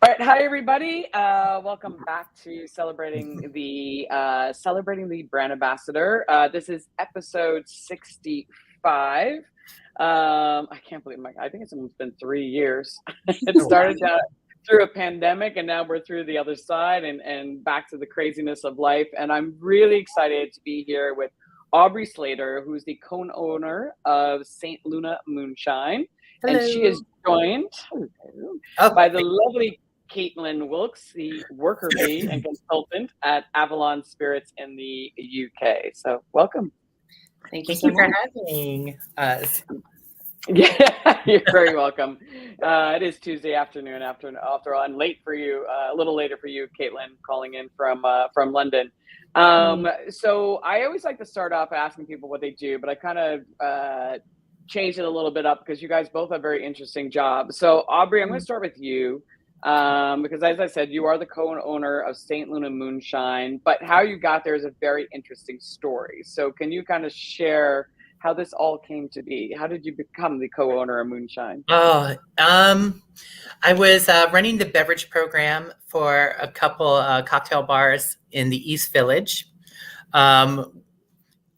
All right, hi everybody. Welcome back to celebrating the brand ambassador. This is episode 65. I can't believe I think it's almost been 3 years. It started through a pandemic, and now we're through the other side and back to the craziness of life. And I'm really excited to be here with Aubrey Slater, who's the co-owner of St. Luna Moonshine. Hello. And she is joined by the lovely Kaitlin Wilkes, the worker bee and consultant at Avallen Spirits in the UK. So welcome. Thank you for having us. Yeah, you're very welcome. It is Tuesday afternoon after all, and late for you, a little later for you, Kaitlin, calling in from London. So I always like to start off asking people what they do, but I kind of changed it a little bit up because you guys both have very interesting jobs. So Aubrey, I'm going to start with you. Because as I said, you are the co-owner of St. Luna Moonshine, but how you got there is a very interesting story. So can you kind of share how this all came to be? How did you become the co-owner of Moonshine? I was running the beverage program for a couple cocktail bars in the East Village.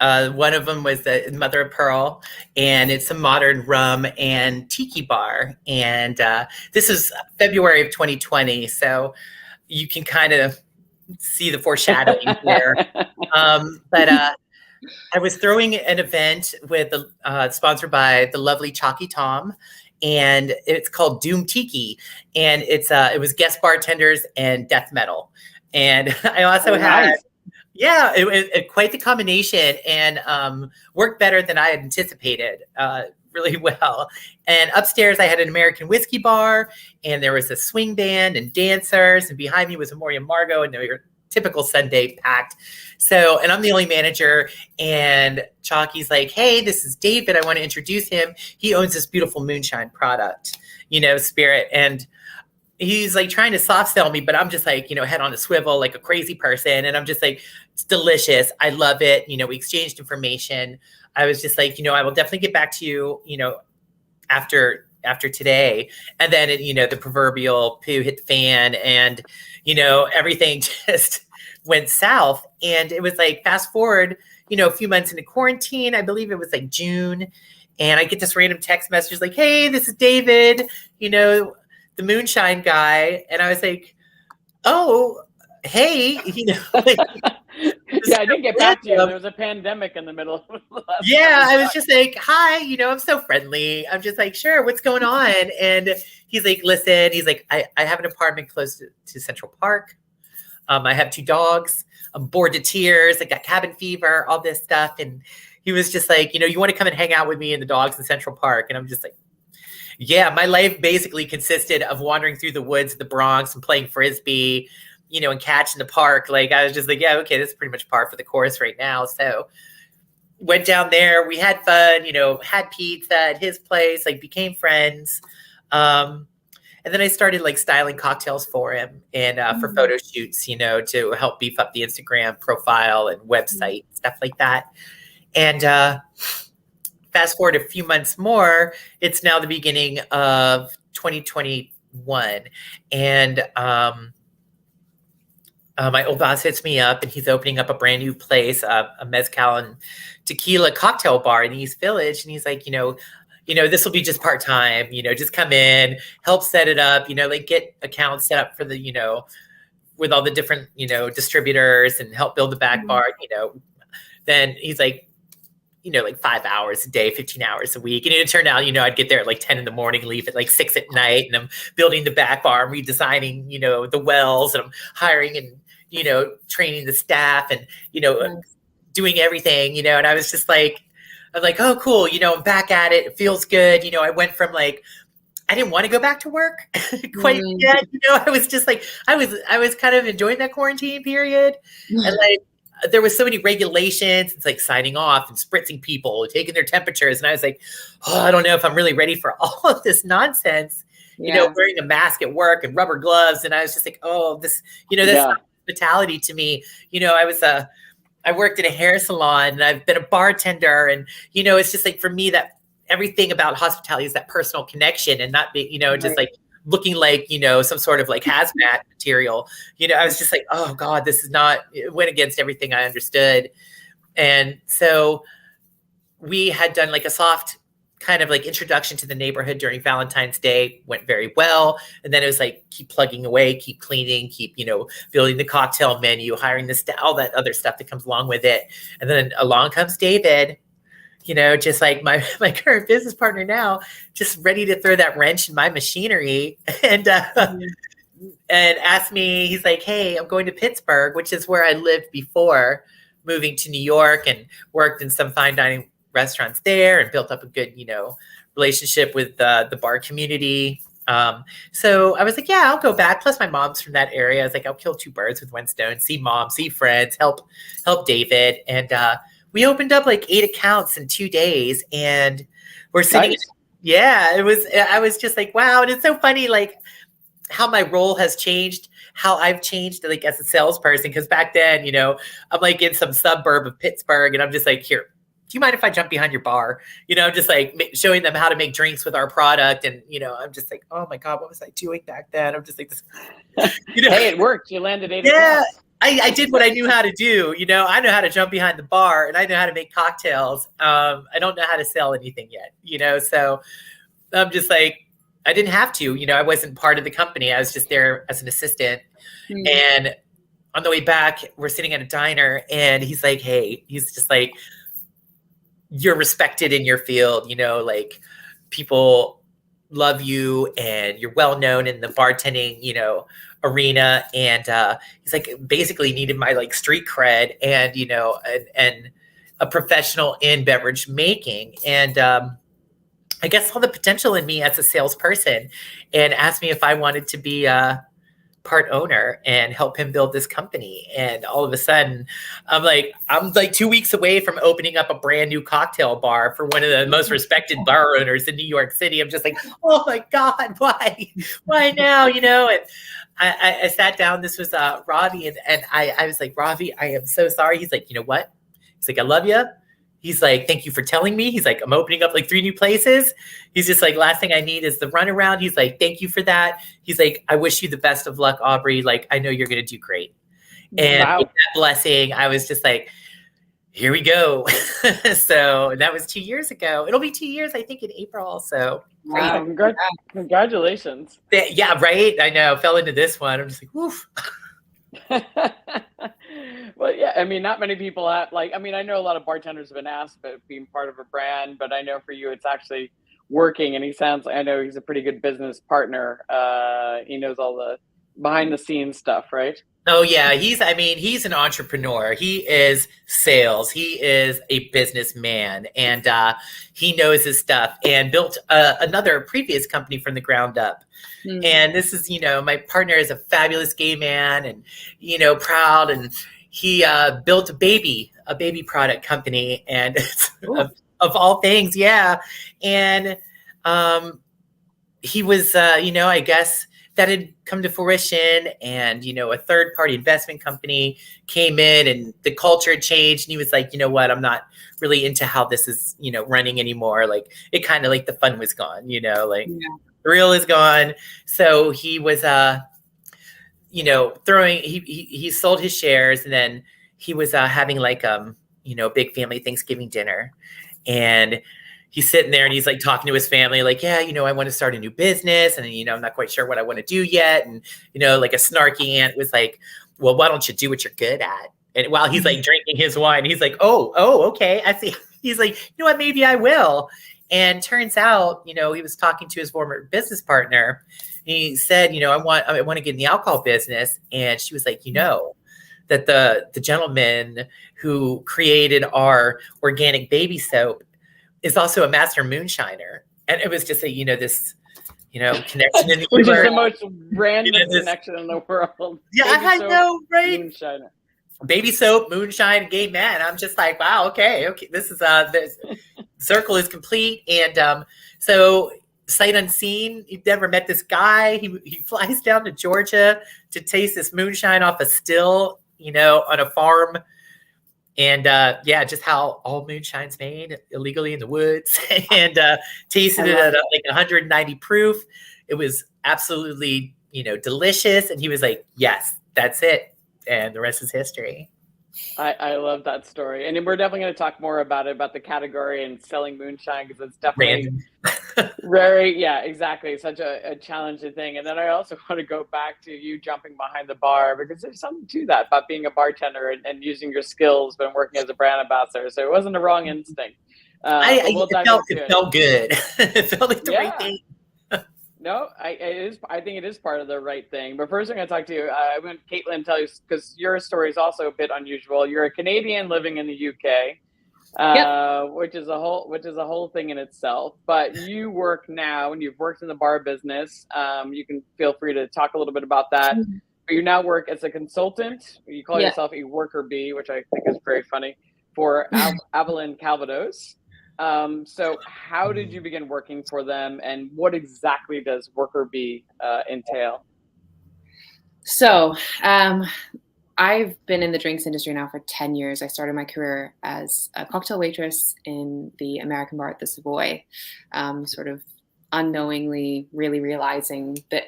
One of them was the Mother of Pearl, and it's a modern rum and tiki bar. And this is February of 2020, so you can kind of see the foreshadowing there. But I was throwing an event with sponsored by the lovely Chalky Tom, and it's called Doom Tiki, and it was guest bartenders and death metal. And I also had. Nice. Yeah, it was quite the combination, and worked better than I had anticipated, really well. And upstairs, I had an American whiskey bar, and there was a swing band and dancers, and behind me was a Moria Margot, and they were typical Sunday packed. So, and I'm the only manager, and Chalky's like, "Hey, this is David. I want to introduce him. He owns this beautiful moonshine product, spirit." And he's like trying to soft sell me, but I'm just like, head on a swivel like a crazy person. And I'm just like, it's delicious. I love it. We exchanged information. I was just like, I will definitely get back to you, after today. And then, the proverbial poo hit the fan, and, everything just went south. And it was like, fast forward, a few months into quarantine, I believe it was like June. And I get this random text message like, "Hey, this is David, the moonshine guy." And I was like, "Oh, hey, Yeah, I didn't get back to you. There was a pandemic in the middle. Yeah, I was just like, "Hi, I'm so friendly." I'm just like, "Sure, what's going on?" And he's like, "Listen," he's like, I have an apartment close to Central Park. I have 2 dogs. I'm bored to tears. I got cabin fever, all this stuff." And he was just like, "You want to come and hang out with me and the dogs in Central Park?" And I'm just like, yeah, my life basically consisted of wandering through the woods of the Bronx and playing Frisbee, and catching the park. Like, I was just like, yeah, okay, this is pretty much par for the course right now. So went down there. We had fun, had pizza at his place, like became friends. And then I started like styling cocktails for him and for photo shoots, to help beef up the Instagram profile and website, stuff like that. And fast forward a few months more, it's now the beginning of 2021. And my old boss hits me up, and he's opening up a brand new place, a mezcal and tequila cocktail bar in East Village. And he's like, this will be just part-time, just come in, help set it up, like get accounts set up for the, with all the different, distributors, and help build the back bar, Then he's like, like 5 hours a day, 15 hours a week. And it turned out, I'd get there at like 10 in the morning, leave at like 6 at night. And I'm building the back bar, redesigning, the wells, and I'm hiring and, training the staff, and, doing everything, and I was just like, I'm like, oh, cool. I'm back at it. It feels good. I went from like, I didn't want to go back to work quite yet. I was just like, I was kind of enjoying that quarantine period. And like, there was so many regulations. It's like signing off and spritzing people, taking their temperatures. And I was like, oh, I don't know if I'm really ready for all of this nonsense, wearing a mask at work and rubber gloves. And I was just like, oh, this, that's hospitality to me. I worked in a hair salon, and I've been a bartender, and, it's just like, for me, that everything about hospitality is that personal connection, and not be, just like looking like, some sort of like hazmat material. I was just like, oh God, it went against everything I understood. And so we had done like a soft kind of like introduction to the neighborhood during Valentine's Day, went very well. And then it was like, keep plugging away, keep cleaning, keep, building the cocktail menu, hiring all that other stuff that comes along with it. And then along comes David, just like my current business partner now, just ready to throw that wrench in my machinery and asked me, he's like, hey, I'm going to Pittsburgh, which is where I lived before moving to New York, and worked in some fine dining restaurants there and built up a good, relationship with the bar community. So I was like, yeah, I'll go back. Plus my mom's from that area. I was like, I'll kill two birds with one stone, see mom, see friends, help David. And we opened up like 8 accounts in 2 days, and we're sitting. Nice. Yeah, I was just like, wow. And it's so funny, like how my role has changed, how I've changed like as a salesperson. Cause back then, I'm like in some suburb of Pittsburgh, and I'm just like, here, do you mind if I jump behind your bar? Just like showing them how to make drinks with our product. And, I'm just like, oh my God, what was I doing back then? I'm just like this, Hey, it worked. You landed 8 yeah. accounts. I did what I knew how to do. I know how to jump behind the bar, and I know how to make cocktails. I don't know how to sell anything yet, so I'm just like, I didn't have to, I wasn't part of the company. I was just there as an assistant. Mm-hmm. And on the way back, we're sitting at a diner, and he's like, hey, he's just like, you're respected in your field, like people love you and you're well known in the bartending, arena. And he's like, basically needed my like street cred and, and a professional in beverage making. And I guess saw the potential in me as a salesperson, and asked me if I wanted to be part owner and help him build this company. And all of a sudden I'm like 2 weeks away from opening up a brand new cocktail bar for one of the most respected bar owners in New York City. I'm just like, oh my God, why now? And I sat down, this was Ravi, and I was like, Ravi, I am so sorry. He's like, you know what? He's like, I love you. He's like, thank you for telling me. He's like, I'm opening up like 3 new places. He's just like, last thing I need is the runaround. He's like, thank you for that. He's like, I wish you the best of luck, Aubrey. Like, I know you're going to do great. And with that blessing, I was just like, here we go. So that was 2 years ago. It'll be 2 years, I think, in April. So wow, congratulations. Yeah, right. I know. Fell into this one. I'm just like, woof. Well, yeah, I mean, not many people have, I know a lot of bartenders have been asked about being part of a brand, but I know for you, it's actually working. And I know he's a pretty good business partner. He knows all the behind the scenes stuff, right? Oh yeah. He's an entrepreneur. He is sales. He is a businessman, and he knows his stuff, and built another previous company from the ground up. Mm-hmm. And this is, my partner is a fabulous gay man, and, proud, and he built a baby product company, and of all things. Yeah. And he was, I guess that had come to fruition, and, a third party investment company came in, and the culture had changed. And he was like, you know what, I'm not really into how this is, running anymore. Like, it kind of like the fun was gone, the real is gone. So he was, he sold his shares, and then he was having like, big family Thanksgiving dinner, and he's sitting there and he's like talking to his family, like, yeah, I want to start a new business, and, I'm not quite sure what I want to do yet. And, like a snarky aunt was like, well, why don't you do what you're good at? And while he's like drinking his wine, he's like, oh, okay, I see. He's like, you know what, maybe I will. And turns out, he was talking to his former business partner. He said, I want to get in the alcohol business. And she was like, that the gentleman who created our organic baby soap is also a master moonshiner. And it was just this, connection in the which is the most random connection in the world. Yeah, baby I know, right? Moonshiner. Baby soap, moonshine, gay man. I'm just like, wow, okay. This is this circle is complete. And so sight unseen, you've never met this guy. He flies down to Georgia to taste this moonshine off a still, on a farm. And just how all moonshine's made illegally in the woods, and tasted it at like 190 proof. It was absolutely, delicious. And he was like, yes, that's it. And the rest is history. I love that story. And we're definitely going to talk more about the category and selling moonshine, because it's definitely very, yeah, exactly. Such a challenging thing. And then I also want to go back to you jumping behind the bar, because there's something to that about being a bartender and using your skills when working as a brand ambassador. So it wasn't a wrong instinct. It felt good. It felt like the right thing. No, I think it is part of the right thing. But first, I'm going to talk to you. I want Kaitlin to tell you, because your story is also a bit unusual. You're a Canadian living in the UK, which is a whole thing in itself. But you work now, and you've worked in the bar business. You can feel free to talk a little bit about that. But you now work as a consultant. You call yourself a worker bee, which I think is very funny, for Avallen Calvados. So how did you begin working for them, and what exactly does worker bee entail? So I've been in the drinks industry now for 10 years. I started my career as a cocktail waitress in the American bar at the Savoy, sort of unknowingly really realizing the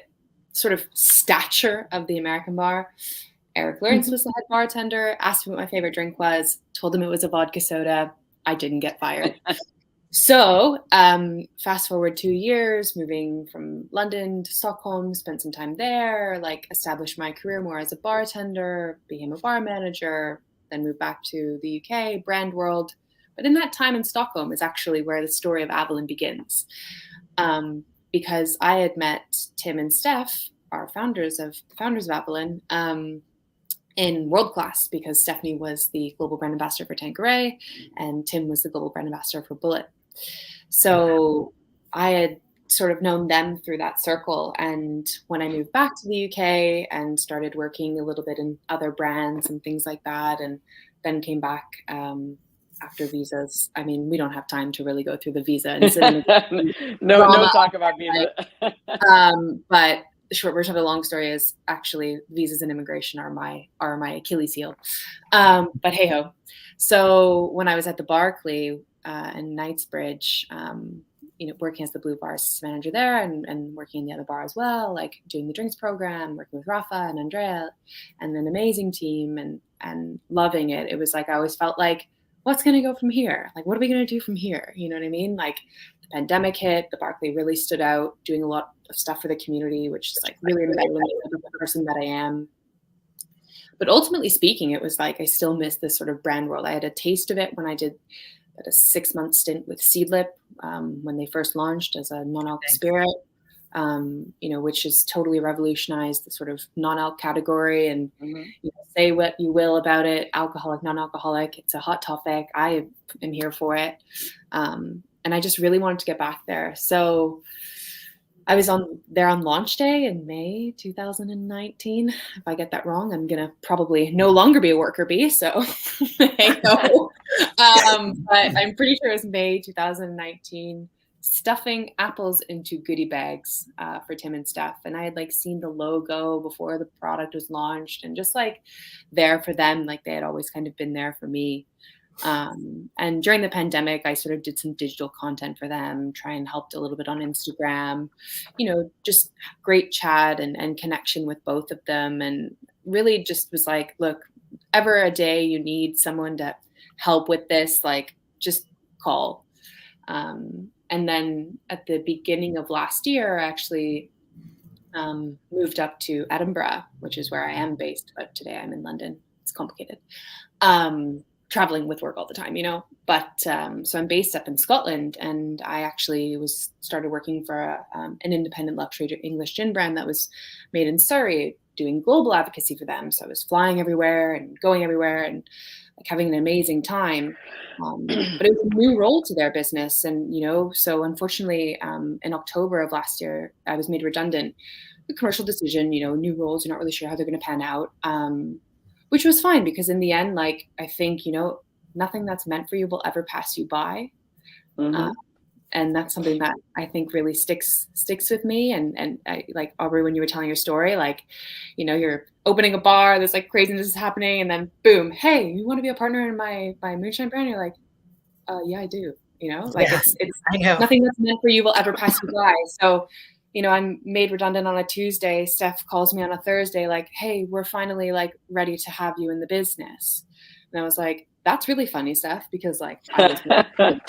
sort of stature of the American bar. Eric Lawrence was the head bartender, asked me what my favorite drink was, told him it was a vodka soda. I didn't get fired. So fast forward 2 years, moving from London to Stockholm, spent some time there, established my career more as a bartender, became a bar manager, then moved back to the UK, brand world. But in that time in Stockholm is actually where the story of Avallen begins. Because I had met Tim and Steph, our founders of Avallen, in World Class, because Stephanie was the global brand ambassador for Tanqueray and Tim was the global brand ambassador for Bullet. So I had sort of known them through that circle. And when I moved back to the UK and started working a little bit in other brands and things like that, and then came back after visas. I mean, we don't have time to really go through the visa and no talk about visa. But the short version of the long story is actually visas and immigration are my Achilles heel. But hey ho. So when I was at the Barclay in Knightsbridge, working as the Blue Bar assistant manager there and working in the other bar as well, doing the drinks program, working with Rafa and Andrea and an amazing team and loving it. It was I always felt what's going to go from here? What are we going to do from here? You know what I mean? The pandemic hit, the Barclay really stood out, doing a lot of stuff for the community, which is really embedded in the person that I am. But ultimately speaking, it was I still miss this sort of brand world. I had a taste of it when I did a 6-month stint with Seedlip when they first launched as a non-alc spirit, which has totally revolutionized the sort of non-alc category. And say what you will about it, alcoholic, non-alcoholic, it's a hot topic. I am here for it. And I just really wanted to get back there. So I was there on launch day in May 2019. If I get that wrong, I'm going to probably no longer be a worker bee. So hey, no. But I'm pretty sure it was May 2019, stuffing apples into goodie bags for Tim and Steph. And I had seen the logo before the product was launched and just there for them, they had always kind of been there for me. And during the pandemic, I sort of did some digital content for them, try and helped a little bit on Instagram, just great chat and connection with both of them. And really just was look, ever a day you need someone to help with this, just call. And then at the beginning of last year, I actually moved up to Edinburgh, which is where I am based, but today I'm in London. It's complicated. Traveling with work all the time, but so I'm based up in Scotland, and I actually started working for an independent luxury English gin brand that was made in Surrey, doing global advocacy for them. So I was flying everywhere and going everywhere and having an amazing time. But it was a new role to their business. And, so unfortunately, in October of last year, I was made redundant. A commercial decision, new roles, you're not really sure how they're going to pan out. Which was fine, because in the end, I think, nothing that's meant for you will ever pass you by. And that's something that I think really sticks with me. And I, Aubrey, when you were telling your story, you're opening a bar, there's craziness is happening, and then boom, hey, you want to be a partner in my Moonshine brand? You're yeah, I do. It's I know. nothing that's meant for you will ever pass you by. So you know, I'm made redundant on a Tuesday. Steph calls me on a Thursday, like, hey, we're finally like ready to have you in the business. And I was like, that's really funny, Steph, because like I was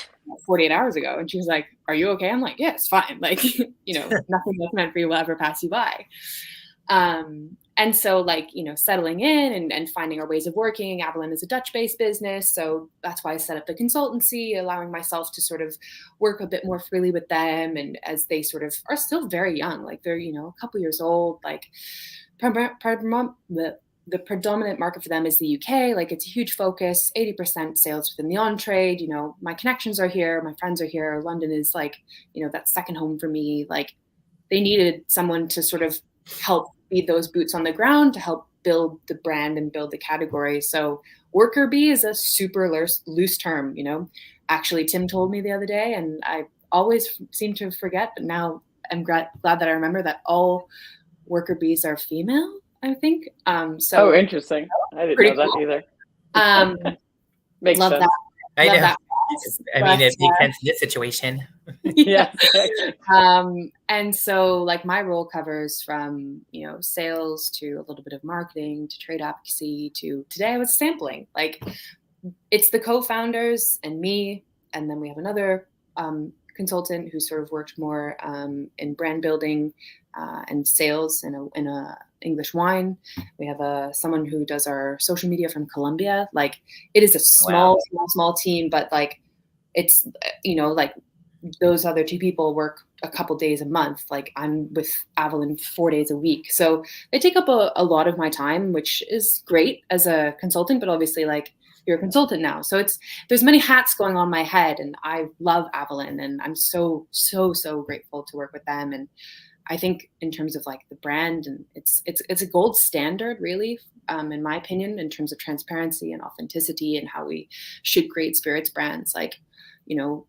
48 hours ago. And she was like, are you okay? I'm like, yeah, it's fine. Like, you know, nothing that's meant for you will ever pass you by. And so like, you know, settling in and finding our ways of working. Avallen is a Dutch-based business. So that's why I set up the consultancy, allowing myself to sort of work a bit more freely with them. And as they sort of are still very young, like they're, you know, a couple years old, like the predominant market for them is the UK. Like it's a huge focus, 80% sales within the on-trade. You know, my connections are here, my friends are here. London is like, you know, that second home for me. Like they needed someone to sort of help be those boots on the ground to help build the brand and build the category. So worker bee is a super loose term, you know. Actually, Tim told me the other day, and I always seem to forget, but now I'm glad that I remember that all worker bees are female, I think. So interesting. I didn't know that either. Makes love sense. that. I know. That. I mean, it makes sense in this situation. Yeah. And so like my role covers from, you know, sales to a little bit of marketing to trade advocacy to today I was sampling. Like it's the co-founders and me, and then we have another consultant who sort of worked more in brand building and sales in a English wine. We have someone who does our social media from Colombia. Like it is a small team, but like it's, you know, like those other two people work a couple days a month. Like I'm with Avallen 4 days a week. So they take up a lot of my time, which is great as a consultant, but obviously like you're a consultant now. So there's many hats going on my head, and I love Avallen, and I'm so grateful to work with them. And I think in terms of like the brand, and it's a gold standard really, in my opinion, in terms of transparency and authenticity and how we should create spirits brands. Like, you know,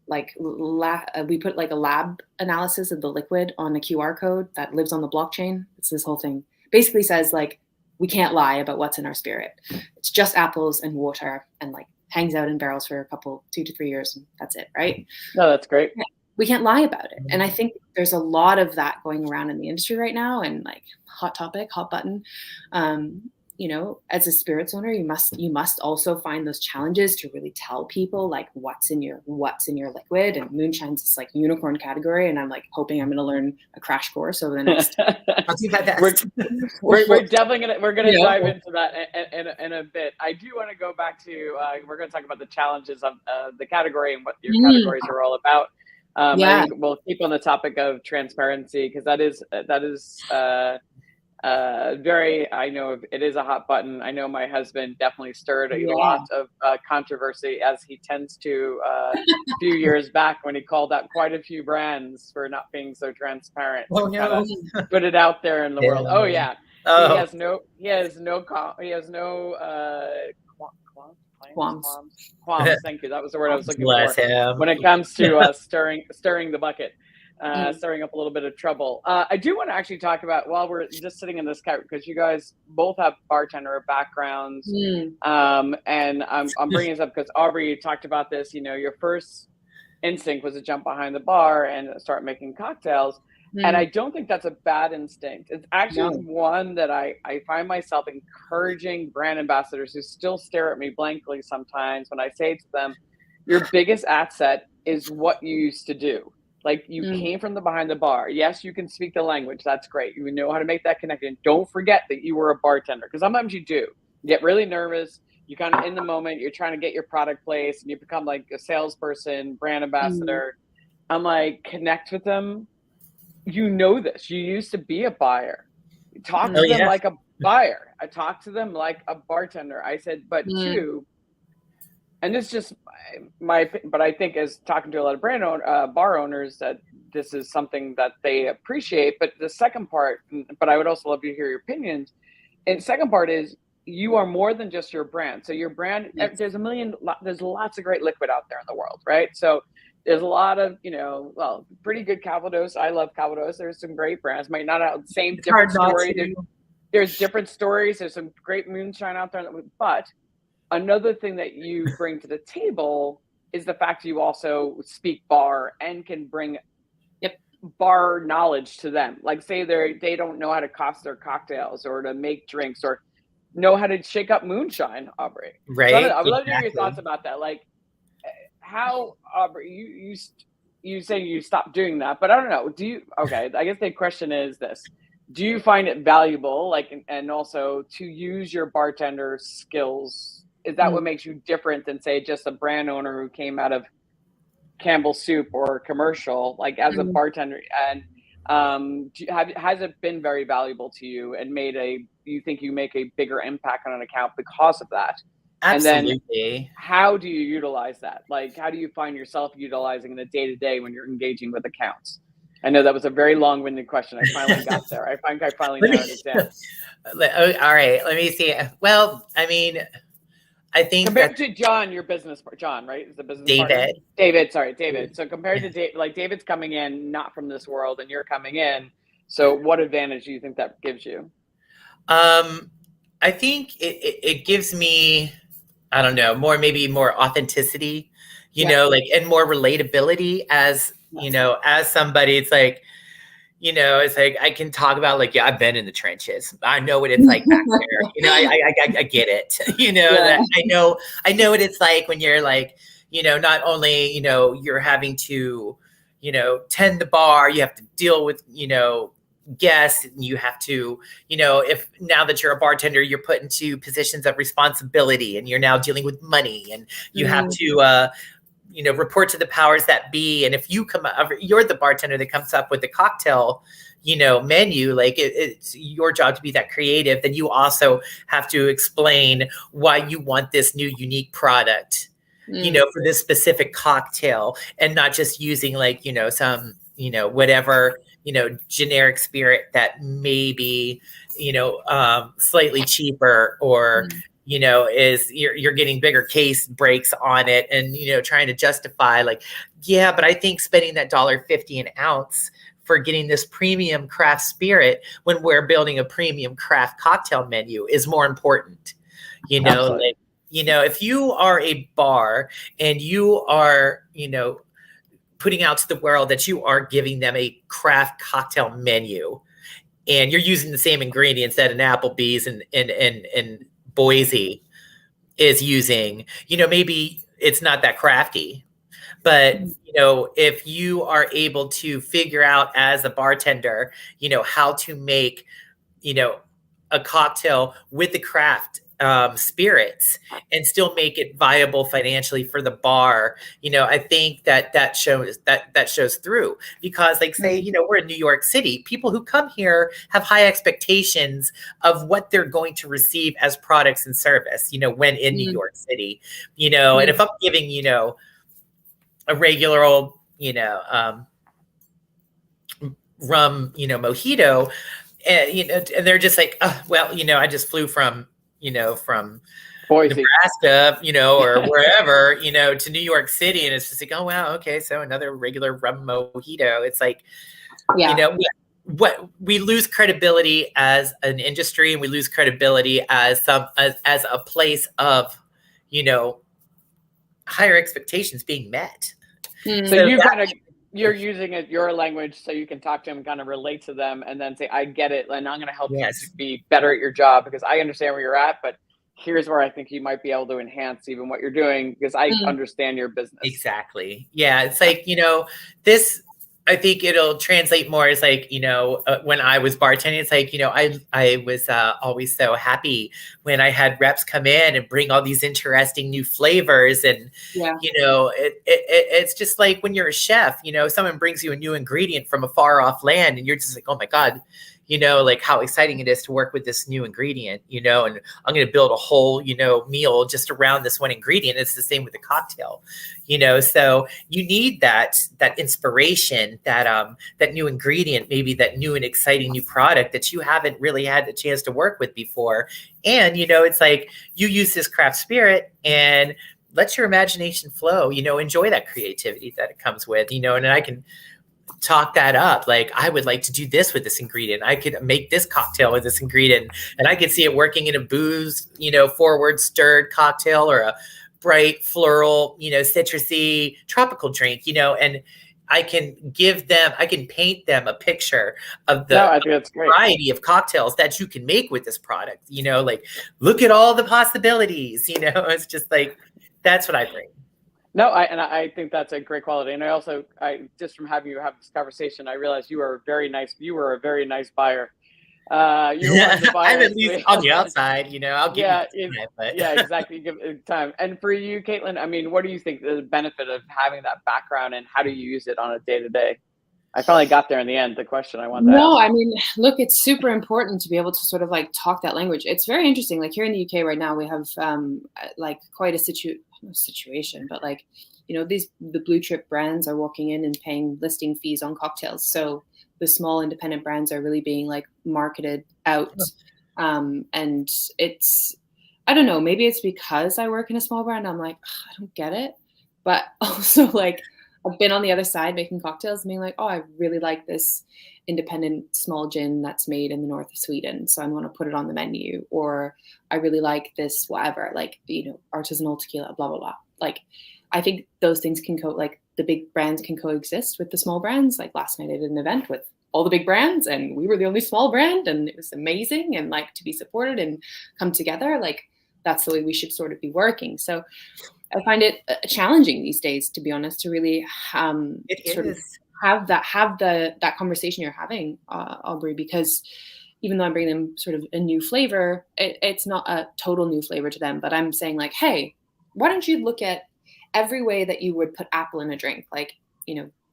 we put like a lab analysis of the liquid on a QR code that lives on the blockchain. It's this whole thing. Basically says like, we can't lie about what's in our spirit. It's just apples and water, and like hangs out in barrels for 2 to 3 years, and that's it, right? No, that's great. We can't lie about it. And I think there's a lot of that going around in the industry right now, and like hot topic, hot button. You know, as a spirits owner, you must also find those challenges to really tell people like what's in your liquid. And Moonshine's this like unicorn category, and I'm like hoping I'm going to learn a crash course over the next. we're definitely gonna dive into that in a bit. I do want to go back to we're going to talk about the challenges of the category and what your categories are all about. I think we'll keep on the topic of transparency, because that is very, I know it is a hot button. I know my husband definitely stirred a lot of controversy, as he tends to a few years back, when he called out quite a few brands for not being so transparent. Oh no! Put it out there in the world. Oh yeah. Oh. He has no qualms. Thank you. That was the word I was looking for. When it comes to stirring the bucket. Stirring up a little bit of trouble. I do want to actually talk about, while we're just sitting in this couch, because you guys both have bartender backgrounds, and I'm bringing this up because Aubrey, you talked about this. You know, your first instinct was to jump behind the bar and start making cocktails, and I don't think that's a bad instinct. It's actually one that I find myself encouraging brand ambassadors who still stare at me blankly sometimes when I say to them, "Your biggest asset is what you used to do." Like you came from the behind the bar. Yes, you can speak the language. That's great. You know how to make that connection. Don't forget that you were a bartender, because sometimes you do. You get really nervous. You kind of in the moment, you're trying to get your product placed, and you become like a salesperson, brand ambassador. I'm like, connect with them. You know this. You used to be a buyer. Talk to them like a buyer. I talked to them like a bartender. I said, but two, and this is just but I think as talking to a lot of bar owners, that this is something that they appreciate. But the second part, but I would also love to hear your opinions. And the second part is, you are more than just your brand. So your brand, there's lots of great liquid out there in the world, right? So there's a lot of, pretty good Calvados. I love Calvados. There's some great brands, might not have the same different story. There's different stories. There's some great moonshine out there, but another thing that you bring to the table is the fact that you also speak bar and can bring bar knowledge to them? Like, say they don't know how to cost their cocktails or to make drinks or know how to shake up moonshine, Aubrey. So Right. I would love to hear your Exactly. thoughts about that. Like, how, Aubrey, you say you stopped doing that, but I don't know. Okay, I guess the question is this. Do you find it valuable, like, and also to use your bartender skills? Is that what makes you different than, say, just a brand owner who came out of Campbell's Soup or a commercial, like as a bartender? And has it been very valuable to you and you think you make a bigger impact on an account because of that? Absolutely. And then how do you utilize that? Like, how do you find yourself utilizing in the day-to-day when you're engaging with accounts? I know that was a very long-winded question. I finally got there. I think I finally narrowed it down. All right. Let me see. Well, I mean, I think compared to John, your business, John, right? Is the business partner? David. So compared to David, like David's coming in not from this world, and you're coming in. So what advantage do you think that gives you? I think it gives me, I don't know, maybe more authenticity, you know, like, and more relatability as, you know, as somebody. It's like, you know, it's like I can talk about, like, yeah, I've been in the trenches. I know what it's like back there. You know, I get it. You know, that I know what it's like when you're like, you know, not only, you know, you're having to, you know, tend the bar, you have to deal with, you know, guests, and you have to, you know, if now that you're a bartender, you're put into positions of responsibility, and you're now dealing with money, and you have to you know, report to the powers that be. And if you you're the bartender that comes up with the cocktail, you know, menu, like it's your job to be that creative. Then you also have to explain why you want this new unique product, you know, for this specific cocktail, and not just using, like, you know, some, you know, whatever, you know, generic spirit that may be, you know, slightly cheaper, or, you know, is you're getting bigger case breaks on it, and, you know, trying to justify, like, yeah, but I think spending that $1.50 an ounce for getting this premium craft spirit when we're building a premium craft cocktail menu is more important. You know, Absolutely. like, you know, if you are a bar and you are, you know, putting out to the world that you are giving them a craft cocktail menu, and you're using the same ingredients that an Applebee's and Boise is using, you know, maybe it's not that crafty, but, you know, if you are able to figure out as a bartender, you know, how to make, you know, a cocktail with the craft spirits and still make it viable financially for the bar, you know, I think that shows through. Because, like, say, you know, we're in New York City, people who come here have high expectations of what they're going to receive as products and service, you know, when in New York City, you know. And if I'm giving, you know, a regular old, you know, rum, you know, mojito, and, you know, and they're just like, oh, well, you know, I just flew from, you know, from Boise, Nebraska, you know, or wherever, you know, to New York City. And it's just like, oh, wow, okay, so another regular rum mojito. It's like, you know, what we lose credibility as an industry, and we lose credibility as a place of, you know, higher expectations being met. So you're using your language so you can talk to them and kind of relate to them, and then say, I get it, and I'm going to help you to be better at your job, because I understand where you're at, but here's where I think you might be able to enhance even what you're doing, because I understand your business. Exactly. Yeah. It's like, you know, I think it'll translate more as, like, you know, when I was bartending, it's like, you know, I was always so happy when I had reps come in and bring all these interesting new flavors. And, you know, it's just like when you're a chef, you know, someone brings you a new ingredient from a far off land, and you're just like, oh my God, you know, like how exciting it is to work with this new ingredient, you know, and I'm going to build a whole, you know, meal just around this one ingredient. It's the same with the cocktail, you know, so you need that inspiration, that new ingredient, maybe that new and exciting new product that you haven't really had a chance to work with before. And, you know, it's like you use this craft spirit and let your imagination flow, you know, enjoy that creativity that it comes with, you know, and I can talk that up. Like, I would like to do this with this ingredient. I could make this cocktail with this ingredient, and I could see it working in a booze, you know, forward stirred cocktail, or a bright floral, you know, citrusy tropical drink, you know, and I can paint them a picture of the I think that's great. variety of cocktails that you can make with this product. Like, look at all the possibilities. It's just like, that's what I bring. No, I think that's a great quality. And I just from having you have this conversation, I realized you were a very nice buyer. You're one of the buyers. I'm at least on the outside, I'll give you time, but. Yeah, exactly. Give it time. And for you, Kaitlin, I mean, what do you think the benefit of having that background, and how do you use it on a day-to-day? I finally got there in the end, the question I wanted to ask. No, I mean, look, it's super important to be able to sort of like talk that language. It's very interesting. Like here in the UK right now, we have like quite a situation, but like, the blue chip brands are walking in and paying listing fees on cocktails. So the small independent brands are really being like marketed out. And it's, I don't know, maybe it's because I work in a small brand. I'm like, I don't get it. But also like, I've been on the other side making cocktails and being like, oh, I really like this independent small gin that's made in the north of Sweden, so I'm going to put it on the menu. Or I really like this whatever, like, artisanal tequila, blah, blah, blah. Like, I think those things like the big brands can coexist with the small brands. Like last night I did an event with all the big brands and we were the only small brand, and it was amazing. And like, to be supported and come together, like that's the way we should sort of be working. So I find it challenging these days, to be honest, to really sort of have that conversation you're having, Aubrey, because even though I'm bringing them sort of a new flavor, it's not a total new flavor to them, but I'm saying like, hey, why don't you look at every way that you would put apple in a drink? Like,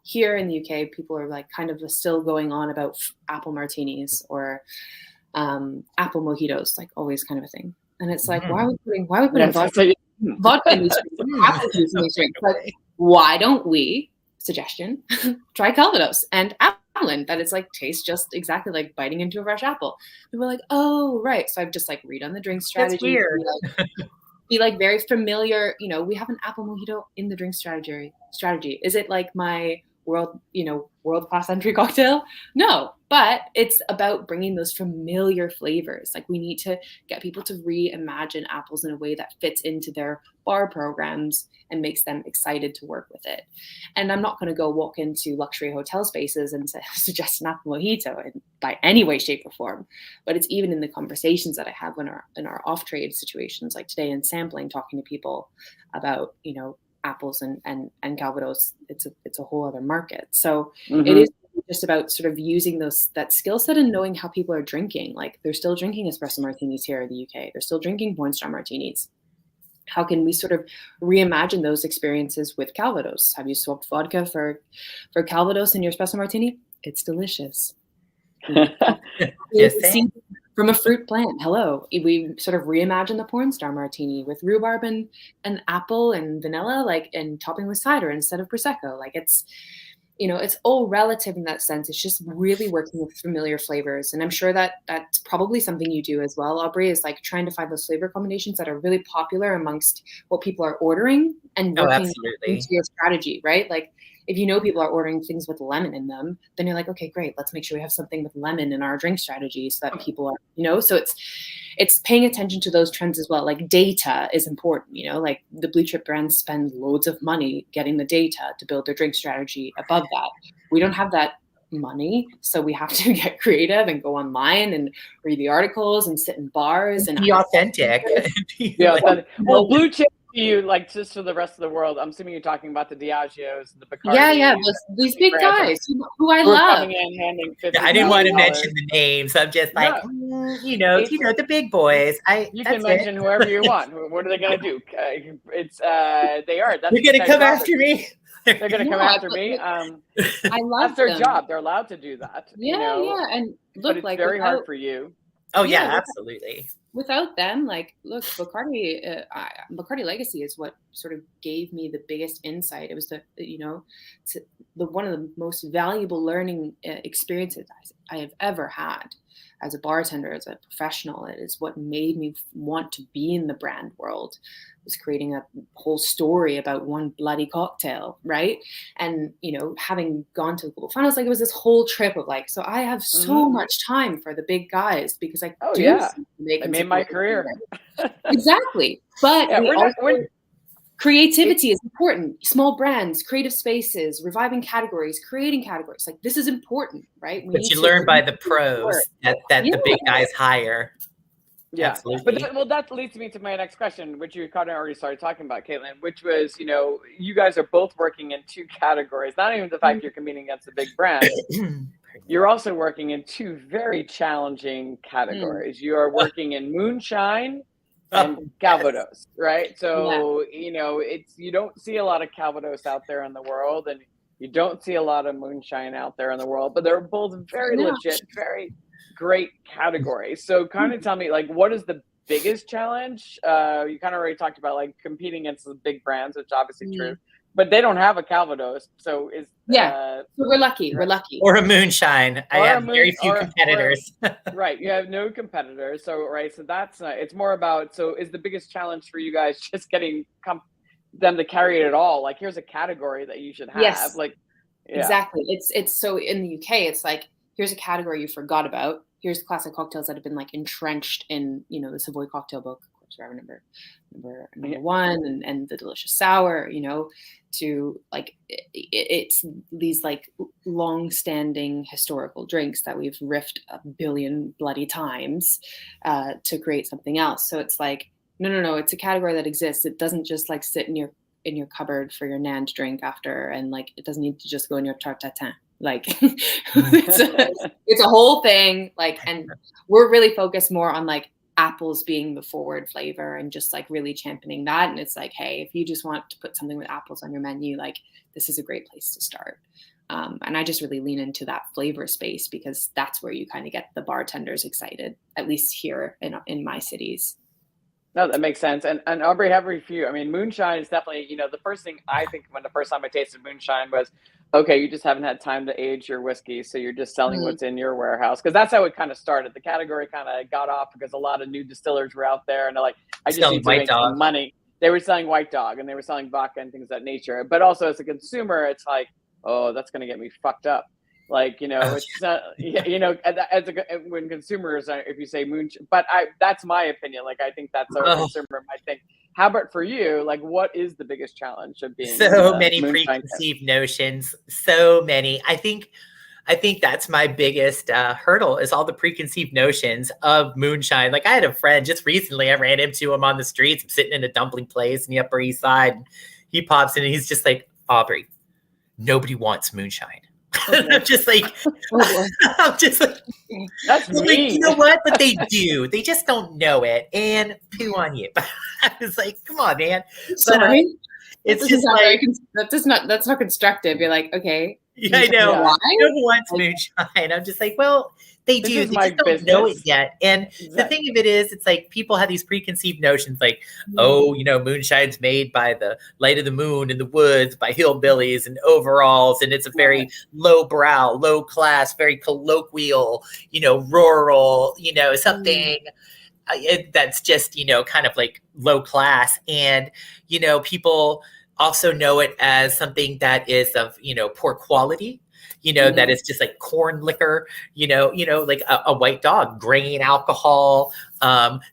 here in the UK, people are like kind of still going on about apple martinis or apple mojitos, like always kind of a thing. And it's like, why are we putting vodka in these drinks, apple juice in these drinks? Like, why don't we, suggestion, try Calvados and Avallen, that it's like tastes just exactly like biting into a fresh apple. And we're like, oh, right. So I've just like read on the drink strategy. That's weird. Be like very familiar. We have an apple mojito in the drink strategy. Is it like my world-class entry cocktail? No, but it's about bringing those familiar flavors. Like, we need to get people to reimagine apples in a way that fits into their bar programs and makes them excited to work with it. And I'm not going to go walk into luxury hotel spaces and suggest an apple mojito by any way, shape, or form. But it's even in the conversations that I have in our off-trade situations, like today in sampling, talking to people about, apples and Calvados. It's a whole other market. So it is just about sort of using that skill set and knowing how people are drinking. Like, they're still drinking espresso martinis here in the UK. They're still drinking pornstar martinis. How can we sort of reimagine those experiences with Calvados? Have you swapped vodka for Calvados in your espresso martini? It's delicious. From a fruit plant. Hello. We sort of reimagine the pornstar martini with rhubarb and apple and vanilla, like, and topping with cider instead of Prosecco. Like, it's, it's all relative in that sense. It's just really working with familiar flavors. And I'm sure that that's probably something you do as well, Aubrey, is like trying to find those flavor combinations that are really popular amongst what people are ordering and working into your strategy, right? Like, if people are ordering things with lemon in them, then you're like, okay, great. Let's make sure we have something with lemon in our drink strategy so that people are, so it's paying attention to those trends as well. Like, data is important, like the blue chip brands spend loads of money getting the data to build their drink strategy above that. We don't have that money, so we have to get creative and go online and read the articles and sit in bars and be authentic. Well, blue chip to you, like, just to the rest of the world, I'm assuming you're talking about the Diageos and the Bacardis. These big guys who I love. Coming in handing $50. I didn't want to mention the names. I'm just like, the big boys. You can mention whoever you want. What are they going to do? They are. You're going to come after me. They're going to come after me. I love that's their job. They're allowed to do that. Yeah. And look, but it's very hard for you. Oh yeah, absolutely. Without them, like, look, Bacardi Legacy is what sort of gave me the biggest insight. It was the one of the most valuable learning experiences I have ever had as a bartender, as a professional. It is what made me want to be in the brand world. It was creating a whole story about one bloody cocktail, right? And, having gone to the global finals, like, it was this whole trip of like, so I have so much time for the big guys because I made my career. Exactly. But Creativity is important. Small brands, creative spaces, reviving categories, creating categories. Like this is important, right? But you learn by the pros that the big guys hire. Yeah, absolutely. But that leads me to my next question, which you kind of already started talking about, Kaitlin, which was, you guys are both working in two categories. Not even the fact you're competing against a big brand. You're also working in two very challenging categories. You are working in Moonshine and Calvados, right? So, you don't see a lot of Calvados out there in the world, and you don't see a lot of Moonshine out there in the world, but they're both very legit, very great categories. So kind of tell me, like, what is the biggest challenge? You kind of already talked about like competing against the big brands, which obviously true, but they don't have a Calvados. So so we're lucky. Or a Moonshine. I have very few competitors. Right. You have no competitors. So, so that's, it's more about, so is the biggest challenge for you guys just getting them to carry it all? Like, here's a category that you should have. Yes. Like, exactly. It's so in the UK, it's like, here's a category you forgot about. Here's classic cocktails that have been like entrenched in, the Savoy cocktail book, of course, I remember number one and the delicious sour, to like, it's these like long-standing historical drinks that we've riffed a billion bloody times to create something else. So it's like, no, it's a category that exists. It doesn't just like sit in your cupboard for your nan to drink after, and like it doesn't need to just go in your tarte tatin. Like it's a whole thing. Like, and we're really focused more on like apples being the forward flavor and just like really championing that. And it's like, hey, if you just want to put something with apples on your menu, like this is a great place to start. And I just really lean into that flavor space because that's where you kind of get the bartenders excited, at least here in my cities. No, that makes sense. And Aubrey, have a review. I mean, Moonshine is definitely, the first thing I think when the first time I tasted Moonshine was, okay, you just haven't had time to age your whiskey, so you're just selling what's in your warehouse. Because that's how it kind of started. The category kind of got off because a lot of new distillers were out there, and they're like, I just need to make some money. They were selling White Dog, and they were selling vodka and things of that nature. But also as a consumer, it's like, oh, that's going to get me fucked up. Like, it's not, when consumers, if you say Moonshine, but that's my opinion. Like, I think that's a consumer might think. How about for you? Like, what is the biggest challenge of being so many preconceived notions? So many. I think that's my biggest hurdle is all the preconceived notions of Moonshine. Like I had a friend just recently, I ran into him on the streets. I'm sitting in a dumpling place in the Upper East Side. And he pops in and he's just like, Aubrey, nobody wants Moonshine. I'm just like, that's mean. Like, you know what? But they do. They just don't know it. And poo on you. I was like, come on, man. Sorry. But, it's just like that's not constructive. You're like, okay. Yeah, I know. No one wants Moonshine. I'm just like, well, they do. They just don't know it yet. And the thing of it is, it's like people have these preconceived notions like, oh, Moonshine's made by the light of the moon in the woods by hillbillies and overalls. And it's a very low brow, low class, very colloquial, rural, something that's just, kind of like low class. And, people also know it as something that is of, poor quality, that is just like corn liquor, like a White Dog, grain, alcohol,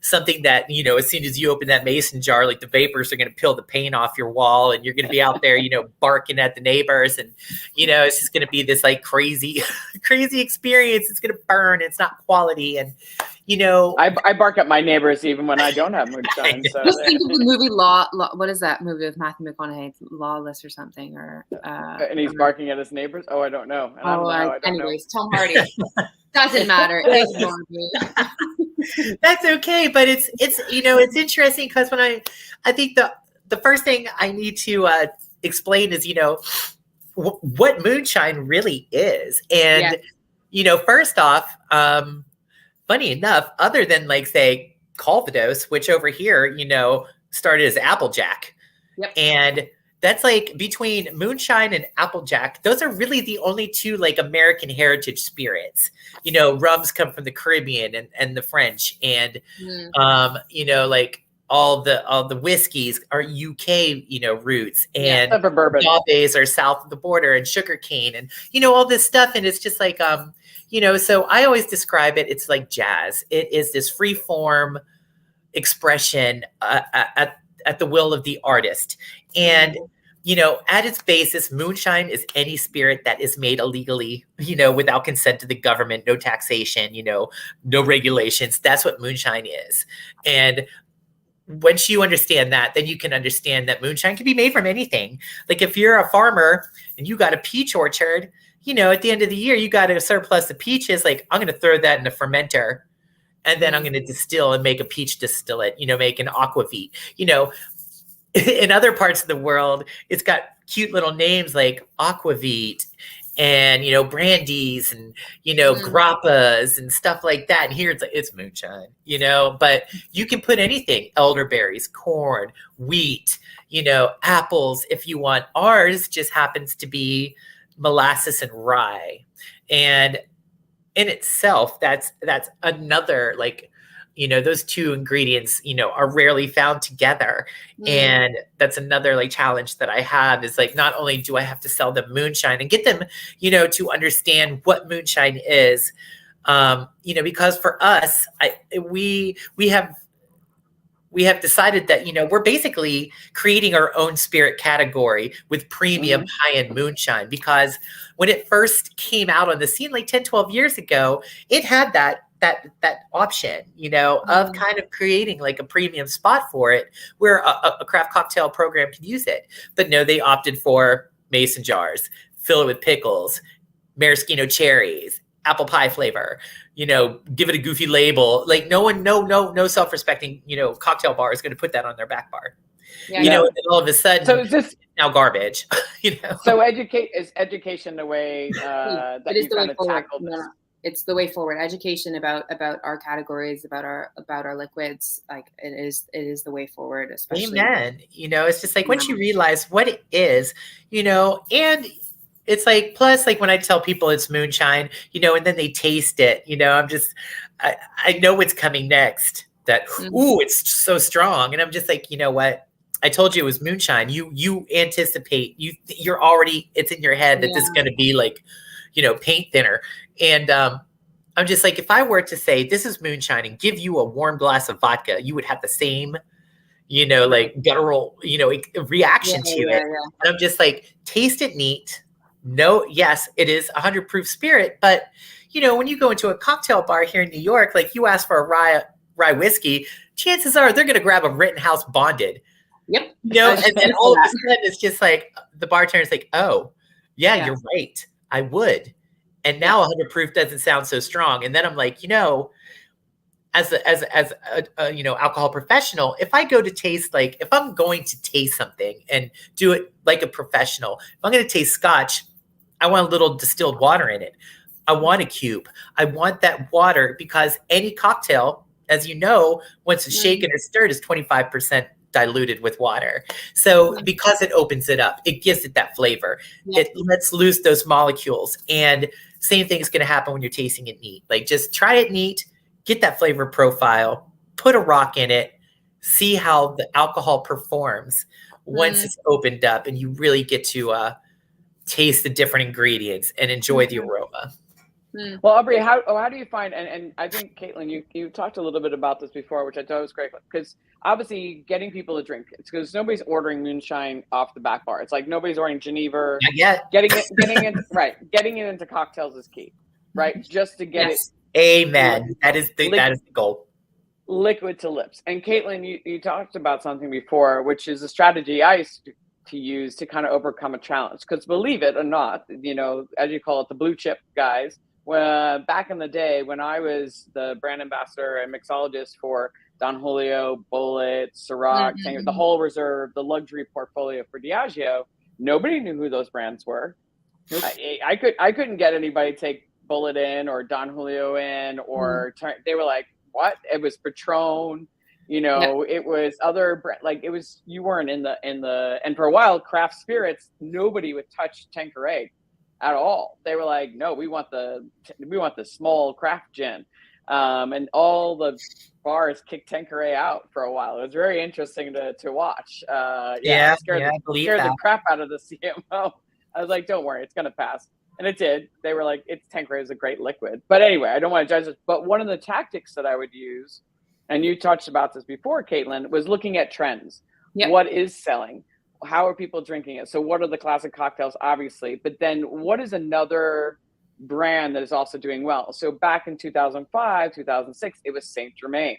something that, as soon as you open that mason jar, like the vapors are going to peel the paint off your wall and you're going to be out there, barking at the neighbors. And, it's just going to be this like crazy experience. It's going to burn. It's not quality. And, I bark at my neighbors even when I don't have Moonshine. So just think of the movie Law. What is that movie with Matthew McConaughey? Lawless or something? Or and he's barking at his neighbors. Oh, I don't know. Anyways, Tom Hardy. Doesn't matter. Ignore me. That's okay, but it's it's interesting because when I think the first thing I need to explain is what Moonshine really is, and first off. Funny enough, other than like say Calvados, which over here, started as Applejack. Yep. And that's like between Moonshine and Applejack, those are really the only two like American heritage spirits. Rums come from the Caribbean and the French. And like all the whiskeys are UK, roots. And bourbon. Agaves are south of the border and sugarcane and all this stuff. And it's just like so I always describe it, it's like jazz. It is this free form expression at the will of the artist. And at its basis, moonshine is any spirit that is made illegally, without consent to the government, no taxation, no regulations. That's what moonshine is. And once you understand that, then you can understand that moonshine can be made from anything. Like if you're a farmer and you got a peach orchard, at the end of the year, you got a surplus of peaches. Like, I'm going to throw that in a fermenter, and then I'm going to distill and make a peach distillate, make an aquavit. In other parts of the world, it's got cute little names like aquavit and, brandies and, grappas and stuff like that. And here it's moonshine, but you can put anything, elderberries, corn, wheat, apples, if you want. Ours just happens to be molasses and rye. And in itself, that's another, like, those two ingredients, are rarely found together. And that's another like challenge that I have is like, not only do I have to sell them moonshine and get them, to understand what moonshine is, because for us, we have decided that, we're basically creating our own spirit category with premium high-end moonshine, because when it first came out on the scene like 10, 12 years ago, it had that option, of kind of creating like a premium spot for it where a craft cocktail program could use it. But no, they opted for mason jars, fill it with pickles, maraschino cherries, apple pie flavor, give it a goofy label. Like no self-respecting, cocktail bar is going to put that on their back bar. And then all of a sudden, so is this now garbage? So education the way that you kind of tackled this? It's the way forward. Education about our categories, about our liquids. Like it is the way forward, especially. Amen. It's just like once you realize what it is, and it's like, plus like when I tell people it's moonshine, and then they taste it, I know what's coming next. That it's so strong, and I'm just like, what? I told you it was moonshine. You anticipate, you're already, it's in your head that this is going to be like, paint thinner. And I'm just like, if I were to say this is moonshine and give you a warm glass of vodka, you would have the same, like guttural, reaction to it. And I'm just like, taste it neat. No, yes, it is 100 proof spirit. But, when you go into a cocktail bar here in New York, like you ask for a rye whiskey, chances are they're going to grab a Rittenhouse bonded. Yep. And then all of a sudden it's just like the bartender's like, oh, yeah, you're right. I would. And now 100 proof doesn't sound so strong. And then I'm like, as a alcohol professional, if I go to taste, like if I'm going to taste something and do it like a professional, if I'm going to taste scotch, I want a little distilled water in it. I want a cube. I want that water because any cocktail, as you know, once it's shaken or stirred, is 25% diluted with water. So because it opens it up, it gives it that flavor. It lets loose those molecules. And same thing is going to happen when you're tasting it neat. Like just try it neat, get that flavor profile, put a rock in it, see how the alcohol performs once it's opened up, and you really get to taste the different ingredients and enjoy the aroma. Well, Aubrey, how do you find, and I think, Kaitlin, you talked a little bit about this before, which I thought was great, because obviously getting people to drink, it's because nobody's ordering moonshine off the back bar. It's like nobody's ordering Geneva. Not yet. Getting it into cocktails is key, right? Just to get it. Amen. That is the goal. Liquid to lips. And Kaitlin, you talked about something before, which is a strategy I used to use to kind of overcome a challenge. Because believe it or not, as you call it, the blue chip guys, back in the day when I was the brand ambassador and mixologist for Don Julio, Bullet, Ciroc, the whole reserve, the luxury portfolio for Diageo, nobody knew who those brands were. I couldn't get anybody to take Bullet in or Don Julio in, or they were like, what? It was Patron, it was other brand, like it was, you weren't in the, and for a while, craft spirits, nobody would touch Tanqueray at all. They were like, no, we want the small craft gin. And all the bars kicked Tanqueray out for a while. It was very interesting to watch. Scared the crap out of the CMO. I was like, don't worry, it's going to pass. And it did. They were like, Tanqueray is a great liquid. But anyway, I don't want to judge it. But one of the tactics that I would use, and you touched about this before, Kaitlin, was looking at trends. What is selling? how are people drinking it? So what are the classic cocktails, obviously, but then what is another brand that is also doing well? So back in 2005, 2006, it was Saint Germain.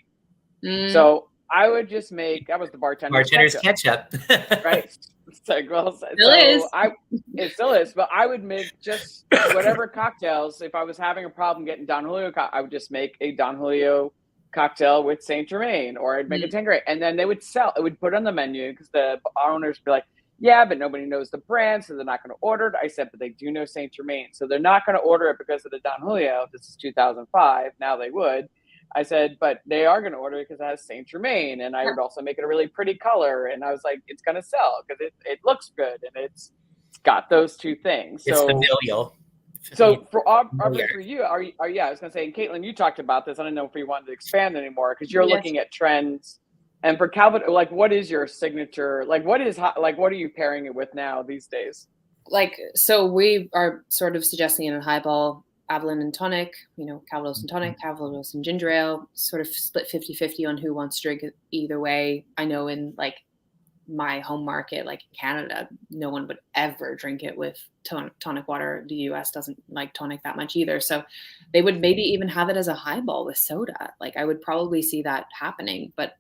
So I would just make, I was the bartender's ketchup. Right. So, well, Still is. It still is, but I would make just whatever cocktails. If I was having a problem getting Don Julio, I would just make a Don Julio cocktail with Saint Germain, or I'd make a Tanqueray, and then they would sell. It would put on the menu because the owners would be like, "Yeah, but nobody knows the brand, so they're not going to order it." I said, "But they do know Saint Germain, so they're not going to order it because of the Don Julio. This is 2005. Now they would." I said, "But they are going to order it because it has Saint Germain, and I would also make it a really pretty color." And I was like, "It's going to sell because it looks good and it's got those two things." It's familial. So for Aubrey, for you, are yeah, I was going to say, and Kaitlin, you talked about this. I don't know if we wanted to expand anymore because you're looking at trends. And for Calvin, like, what is your signature? Like, what are you pairing it with now these days? Like, so we are sort of suggesting in a highball, Avallen and tonic, Calvados and tonic, Calvados and ginger ale, sort of split 50-50 on who wants to drink it either way. I know in like my home market, like Canada, no one would ever drink it with tonic water. The US doesn't like tonic that much either. So they would maybe even have it as a highball with soda. Like I would probably see that happening, but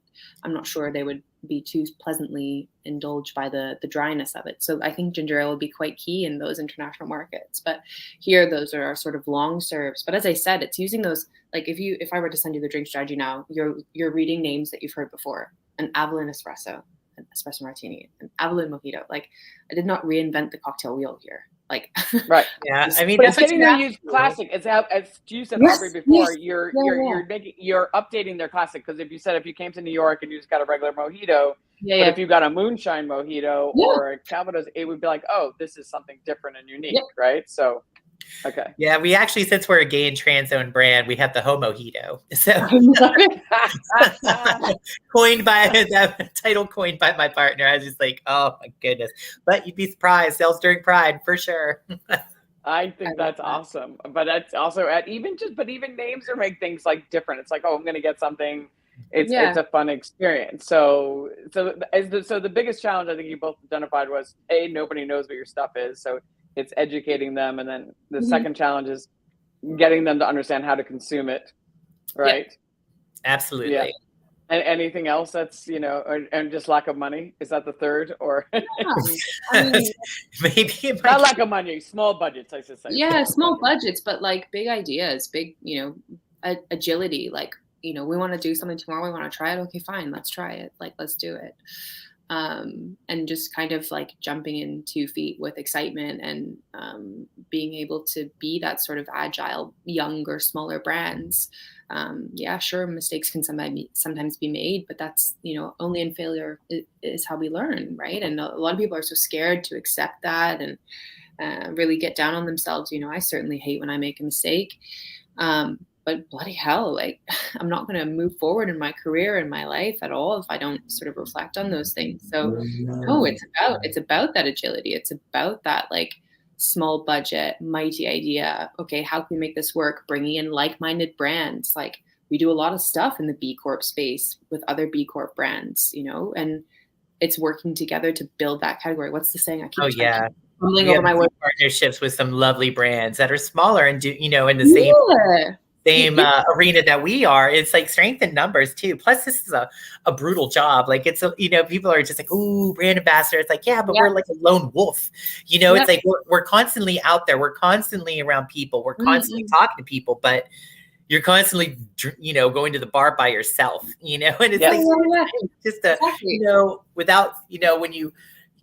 I'm not sure they would be too pleasantly indulged by the dryness of it. So I think ginger ale would be quite key in those international markets. But here, those are our sort of long serves. But as I said, it's using those, like if I were to send you the drink strategy now, you're reading names that you've heard before. An Avallen espresso, an espresso martini, an Avallen mojito. Like I did not reinvent the cocktail wheel here. Like right. Yeah. I mean, but it's getting to use classic. It's as you said, Aubrey, before, you're updating their classic. Because if you came to New York and you just got a regular mojito, but if you got a moonshine mojito or a Calvados, it would be like, oh, this is something different and unique, right? So okay. Yeah, we actually, since we're a gay and trans owned brand, we have the Homojito. So coined by my partner. I was just like, oh my goodness. But you'd be surprised. Sales during Pride for sure. I think that's awesome. But that's also even names are make things like different. It's like, oh, I'm gonna get something. It's a fun experience. So the biggest challenge I think you both identified was nobody knows what your stuff is. So it's educating them, and then the second challenge is getting them to understand how to consume it, right? Yep. Absolutely. Yeah. And anything else that's and just lack of money, is that the third? Or maybe not lack of money, small budgets, I should say. Yeah, small budgets, but like big ideas, big agility. Like we want to do something tomorrow, we want to try it. Okay, fine, let's try it. Like let's do it. And just kind of like jumping in 2 feet with excitement and being able to be that sort of agile, younger, smaller brands. Sure, mistakes can sometimes be made, but that's, only in failure is how we learn, right? And a lot of people are so scared to accept that and really get down on themselves. I certainly hate when I make a mistake. But bloody hell, like I'm not going to move forward in my career and my life at all if I don't sort of reflect on those things. So it's about that agility. It's about that like small budget, mighty idea. Okay, how can we make this work? Bringing in like-minded brands. Like we do a lot of stuff in the B Corp space with other B Corp brands, and it's working together to build that category. What's the saying? I keep fumbling over my words. Partnerships with some lovely brands that are smaller and do in the same arena that we are. It's like strength in numbers too. Plus this is a brutal job. Like it's people are just like, ooh, brand ambassador. It's like, but we're like a lone wolf. It's like we're constantly out there. We're constantly around people. We're constantly talking to people, but you're constantly, going to the bar by yourself, and it's just without, when you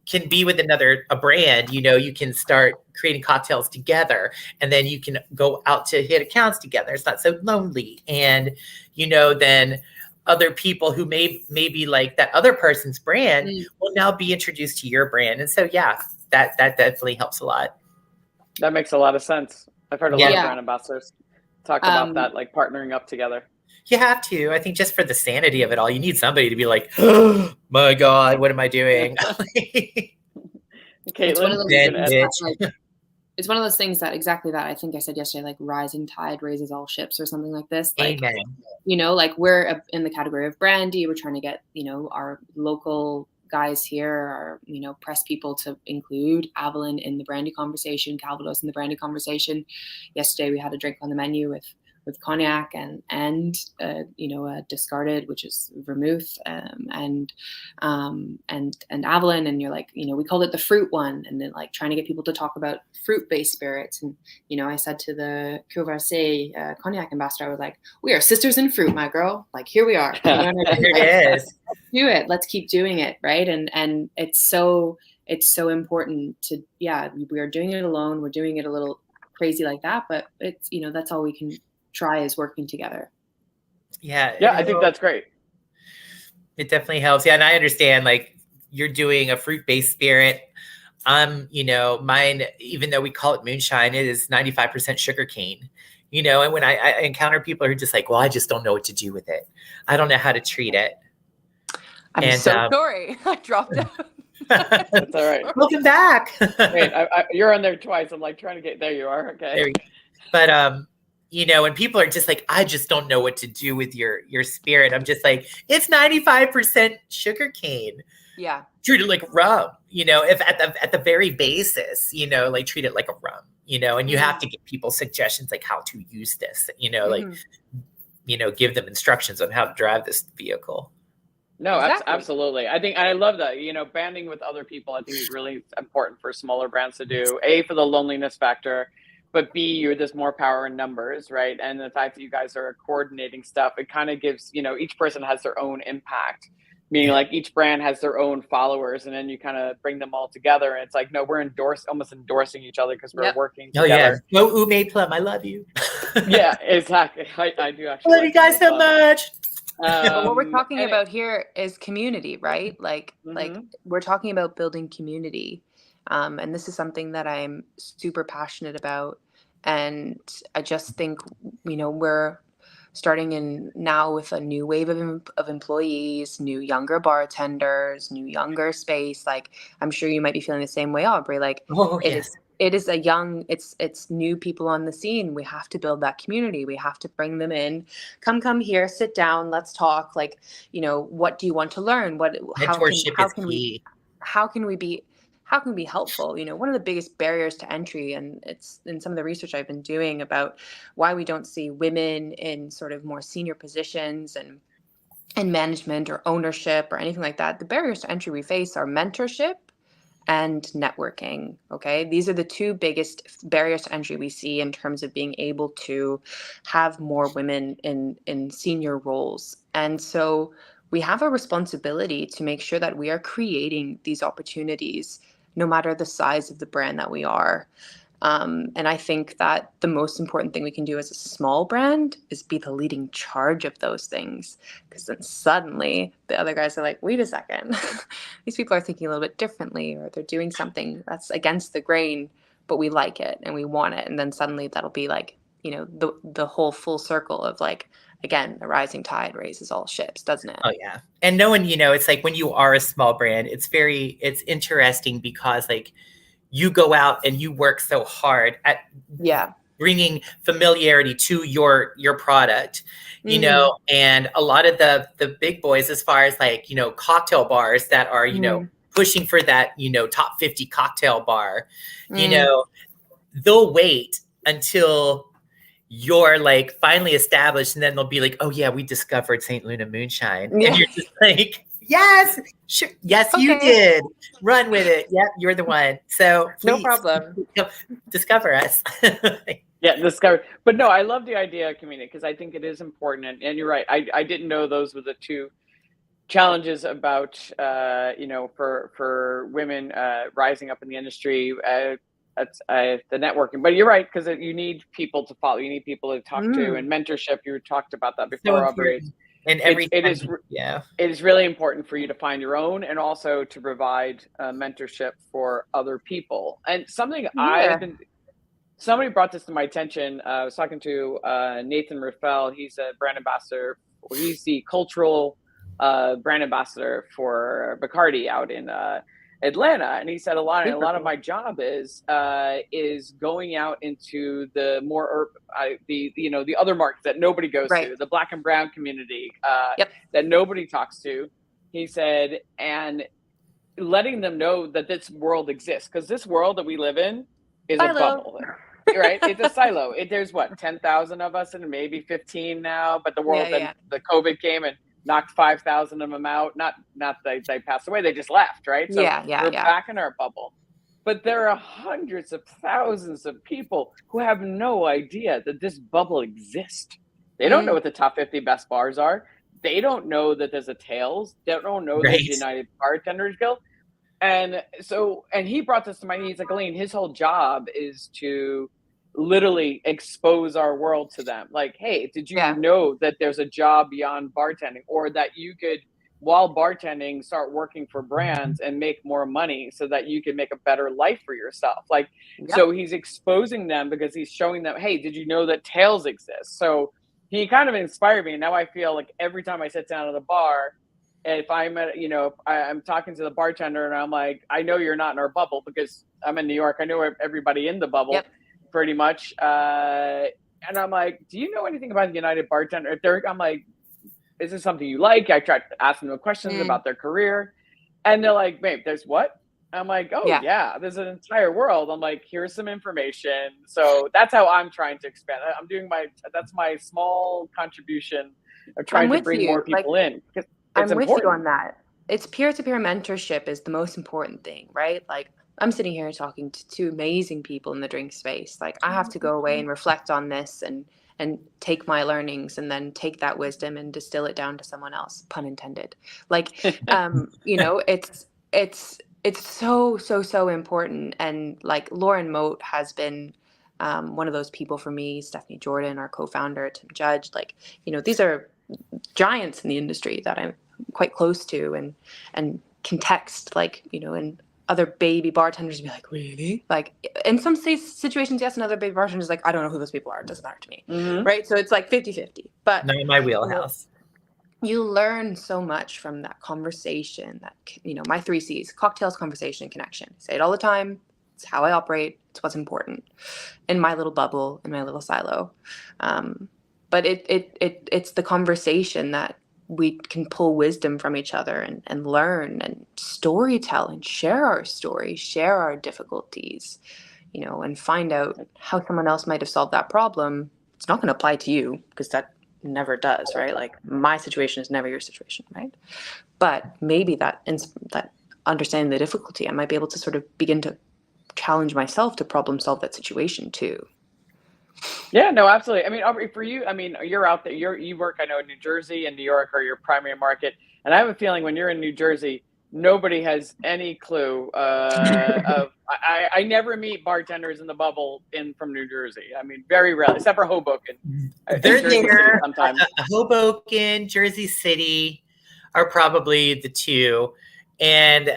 can be with a brand, you can start creating cocktails together, and then you can go out to hit accounts together. It's not so lonely. And, then other people who may be like that other person's brand will now be introduced to your brand. And so, that definitely helps a lot. That makes a lot of sense. I've heard a lot of brand ambassadors talk about that, like partnering up together. You have to. I think just for the sanity of it all, you need somebody to be like, oh my God, what am I doing? It's one of those things that exactly that I think I said yesterday, like rising tide raises all ships or something like this. Like, amen. Like we're in the category of brandy. We're trying to get, our local guys here are, press people to include Avallen in the brandy conversation, Calvados in the brandy conversation. Yesterday we had a drink on the menu with cognac and a discarded, which is vermouth, and Avallen, and you're like, we called it the fruit one, and then like trying to get people to talk about fruit-based spirits. And I said to the Courvoisier cognac ambassador, I was like, we are sisters in fruit, my girl. Like, here we are. Here it is. Let's do it. Let's keep doing it, right? And it's so important to, we are doing it alone. We're doing it a little crazy like that, but it's, that's all we can try is working together. Yeah, I think that's great. It definitely helps. Yeah, and I understand, like, you're doing a fruit-based spirit. Mine, even though we call it moonshine, it is 95% sugarcane. And when I encounter people who are just like, well, I just don't know what to do with it. I don't know how to treat it. I'm so sorry. I dropped out. That's all right. Welcome back. Wait, you're on there twice. I'm like trying to get, there you are. Okay. There we go. But, when people are just like, I just don't know what to do with your spirit. I'm just like, it's 95% sugarcane. Yeah. Treat it like rum, if at the very basis, like treat it like a rum, and you have to give people suggestions like how to use this, give them instructions on how to drive this vehicle. No, exactly. Absolutely. I love that, banding with other people, I think is really important for smaller brands to do. A, for the loneliness factor, but B, there's more power in numbers, right? And the fact that you guys are coordinating stuff, it kind of gives, each person has their own impact, meaning like each brand has their own followers, and then you kind of bring them all together. And it's like, no, we're almost endorsing each other because we're working together. Oh, yeah. Go Ume Plum. I love you. Yeah, exactly. I do actually. I love you guys so much. What we're talking about here is community, right? Like we're talking about building community. And this is something that I'm super passionate about. And I just think, we're starting in now with a new wave of employees, new younger bartenders, new younger space. Like, I'm sure you might be feeling the same way, Aubrey. Like, it is a young, it's new people on the scene. We have to build that community. We have to bring them in. Come here, sit down, let's talk. Like, what do you want to learn? How can we be helpful? One of the biggest barriers to entry, and it's in some of the research I've been doing about why we don't see women in sort of more senior positions and management or ownership or anything like that. The barriers to entry we face are mentorship and networking. Okay. These are the two biggest barriers to entry we see in terms of being able to have more women in senior roles. And so we have a responsibility to make sure that we are creating these opportunities no matter the size of the brand that we are. And I think that the most important thing we can do as a small brand is be the leading charge of those things. Because then suddenly the other guys are like, wait a second, these people are thinking a little bit differently, or they're doing something that's against the grain, but we like it and we want it. And then suddenly that'll be like, the whole full circle of like, again, the rising tide raises all ships, doesn't it? Oh, yeah. And no one, it's like when you are a small brand, it's interesting because like you go out and you work so hard at bringing familiarity to your product, and a lot of the big boys, as far as like, cocktail bars that are, pushing for that, top 50 cocktail bar, they'll wait until you're like finally established, and then they'll be like, oh yeah, we discovered St. Luna Moonshine. Yeah. And you're just like, yes, sure. Yes, okay. You did. Run with it. Yep, you're the one. So please, no problem. Discover us. Yeah, discover. But no, I love the idea of community because I think it is important. And you're right. I didn't know those were the two challenges about, for women rising up in the industry. That's the networking, but you're right, because you need people to follow, you need people to talk to, and mentorship. You talked about that before, Aubrey. And it is really important for you to find your own, and also to provide mentorship for other people. And something somebody brought this to my attention. I was talking to Nathan Raffel. He's a brand ambassador. He's the cultural brand ambassador for Bacardi out in Atlanta, and he said a lot of my job is going out into the more the other markets that nobody goes to, the Black and brown community that nobody talks to. He said, and letting them know that this world exists, because this world that we live in is a Silo. bubble, right? It's a silo. There's what, 10,000 of us and maybe 15 now, but the world, Yeah. the COVID came and knocked 5,000 of them out. Not that they passed away, they just left, right? So we're back in our bubble. But there are hundreds of thousands of people who have no idea that this bubble exists. They don't know what the top 50 best bars are. They don't know that there's a Tails. They don't know there's the United Bartenders Guild. And he brought this to mind. He's like, Elaine, his whole job is to literally expose our world to them. Like, hey, did you know that there's a job beyond bartending, or that you could, while bartending, start working for brands and make more money so that you can make a better life for yourself? Like, so he's exposing them because he's showing them, hey, did you know that Tails exists? So he kind of inspired me. And now I feel like every time I sit down at a bar, if I'm at, I'm talking to the bartender and I'm like, I know you're not in our bubble because I'm in New York. I know everybody in the bubble pretty much. And I'm like, do you know anything about the United Bartender? I'm like, is this something you like? I tried to ask them questions about their career, and they're like, babe, there's what? I'm like, oh yeah, there's an entire world. I'm like, here's some information. So that's how I'm trying to expand. I'm doing that's my small contribution of trying to bring more people in. I'm with you on that. It's peer-to-peer mentorship is the most important thing, right? Like, I'm sitting here talking to two amazing people in the drink space. Like, I have to go away and reflect on this and take my learnings and then take that wisdom and distill it down to someone else, pun intended. Like, it's so important. And like Lauren Moat has been one of those people for me, Stephanie Jordan, our co-founder, Tim Judge, like, these are giants in the industry that I'm quite close to and can text, like, and other baby bartenders be like, really? Like, in some situations, yes, and other baby bartenders like, I don't know who those people are. It doesn't matter to me. Right? So it's like 50-50. But not in my wheelhouse. You learn so much from that conversation, that, my 3 C's: cocktails, conversation, connection. I say it all the time. It's how I operate. It's what's important in my little bubble, in my little silo. But it's the conversation that we can pull wisdom from each other and learn and storytell and share our stories, share our difficulties, and find out how someone else might have solved that problem. It's not going to apply to you because that never does, right? Like, my situation is never your situation, right? But maybe that understanding the difficulty, I might be able to sort of begin to challenge myself to problem solve that situation too. Yeah, no, absolutely. I mean, Aubrey, for you, I mean, you're out there, you work, I know, in New Jersey and New York are your primary market. And I have a feeling when you're in New Jersey, nobody has any clue I never meet bartenders in the bubble from New Jersey. I mean, very rarely, except for Hoboken. They're there. Sometimes. Hoboken, Jersey City are probably the two. And,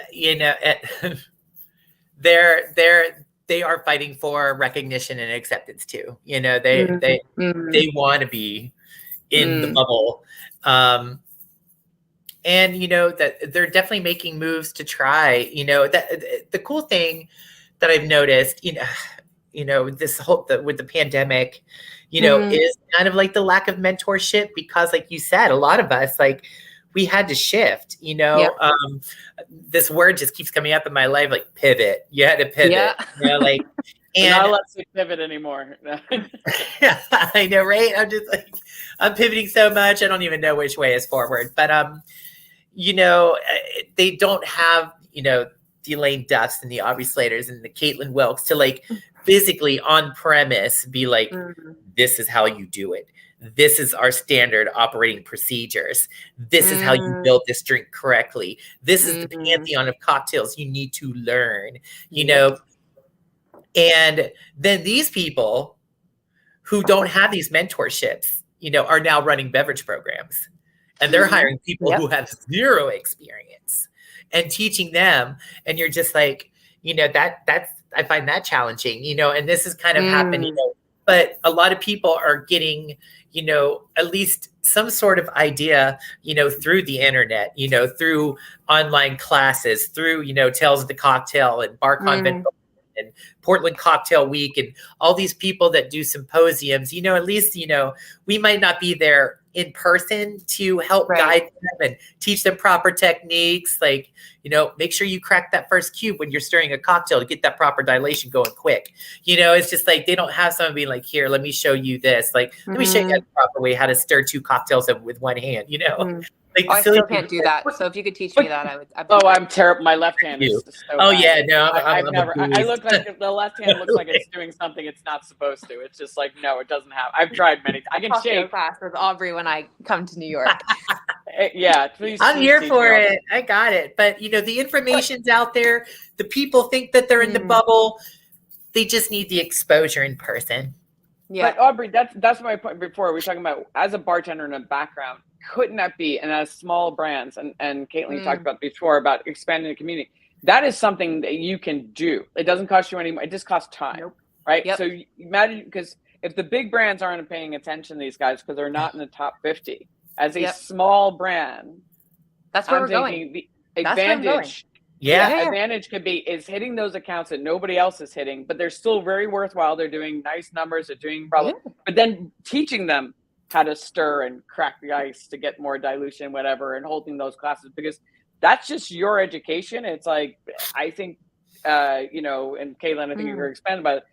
they are fighting for recognition and acceptance too. They want to be in the bubble. And that they're definitely making moves to try, that the cool thing that I've noticed, this whole, with the pandemic, is kind of like the lack of mentorship, because like you said, a lot of us, like, we had to shift, this word just keeps coming up in my life, like pivot. You had to pivot, like, and not allowed to pivot anymore. I know, right? I'm just like, I'm pivoting so much. I don't even know which way is forward, but, they don't have, the Elaine Duffs and the Aubrey Slaters and the Kaitlin Wilkes to like physically on premise be like, this is how you do it. This is our standard operating procedures. This is how you build this drink correctly. This is the pantheon of cocktails you need to learn, And then these people who don't have these mentorships, are now running beverage programs, and they're hiring people who have zero experience and teaching them. And you're just like, that's, I find that challenging, and this is kind of happening, but a lot of people are getting, at least some sort of idea, through the internet, through online classes, through, Tales of the Cocktail and Bar Convent and Portland Cocktail Week and all these people that do symposiums, at least, we might not be there in person to help Right. guide them and teach them proper techniques. Like, make sure you crack that first cube when you're stirring a cocktail to get that proper dilation going quick. It's just like, they don't have someone being like, here, let me show you this. Like, let me show you the proper way how to stir 2 cocktails with one hand, Like I still can't do that. So if you could teach me that, I'd be I'm terrible. My left hand is so Oh bad. yeah, no, I've never. I look like the left hand looks like it's doing something it's not supposed to. It's just like, no, it doesn't have. I've tried many. I can cocktail shake. class with Aubrey when I come to New York. Yeah, please. I'm here for it. I got it. But the information's out there. The people think that they're in the bubble. They just need the exposure in person. Yeah. But Aubrey, that's my point before. We're talking about as a bartender in a background. Couldn't that be? And as small brands, and Kaitlin, you talked about before about expanding the community. That is something that you can do. It doesn't cost you any money. It just costs time, right? Yep. So imagine, because if the big brands aren't paying attention to these guys because they're not in the top 50, as a small brand, that's where we're going. The advantage, advantage could be is hitting those accounts that nobody else is hitting, but they're still very worthwhile. They're doing nice numbers. They're doing probably, but then teaching them how to stir and crack the ice to get more dilution, whatever, and holding those classes, because that's just your education. It's like, I think, and Kaitlin, I think you're expanded by it,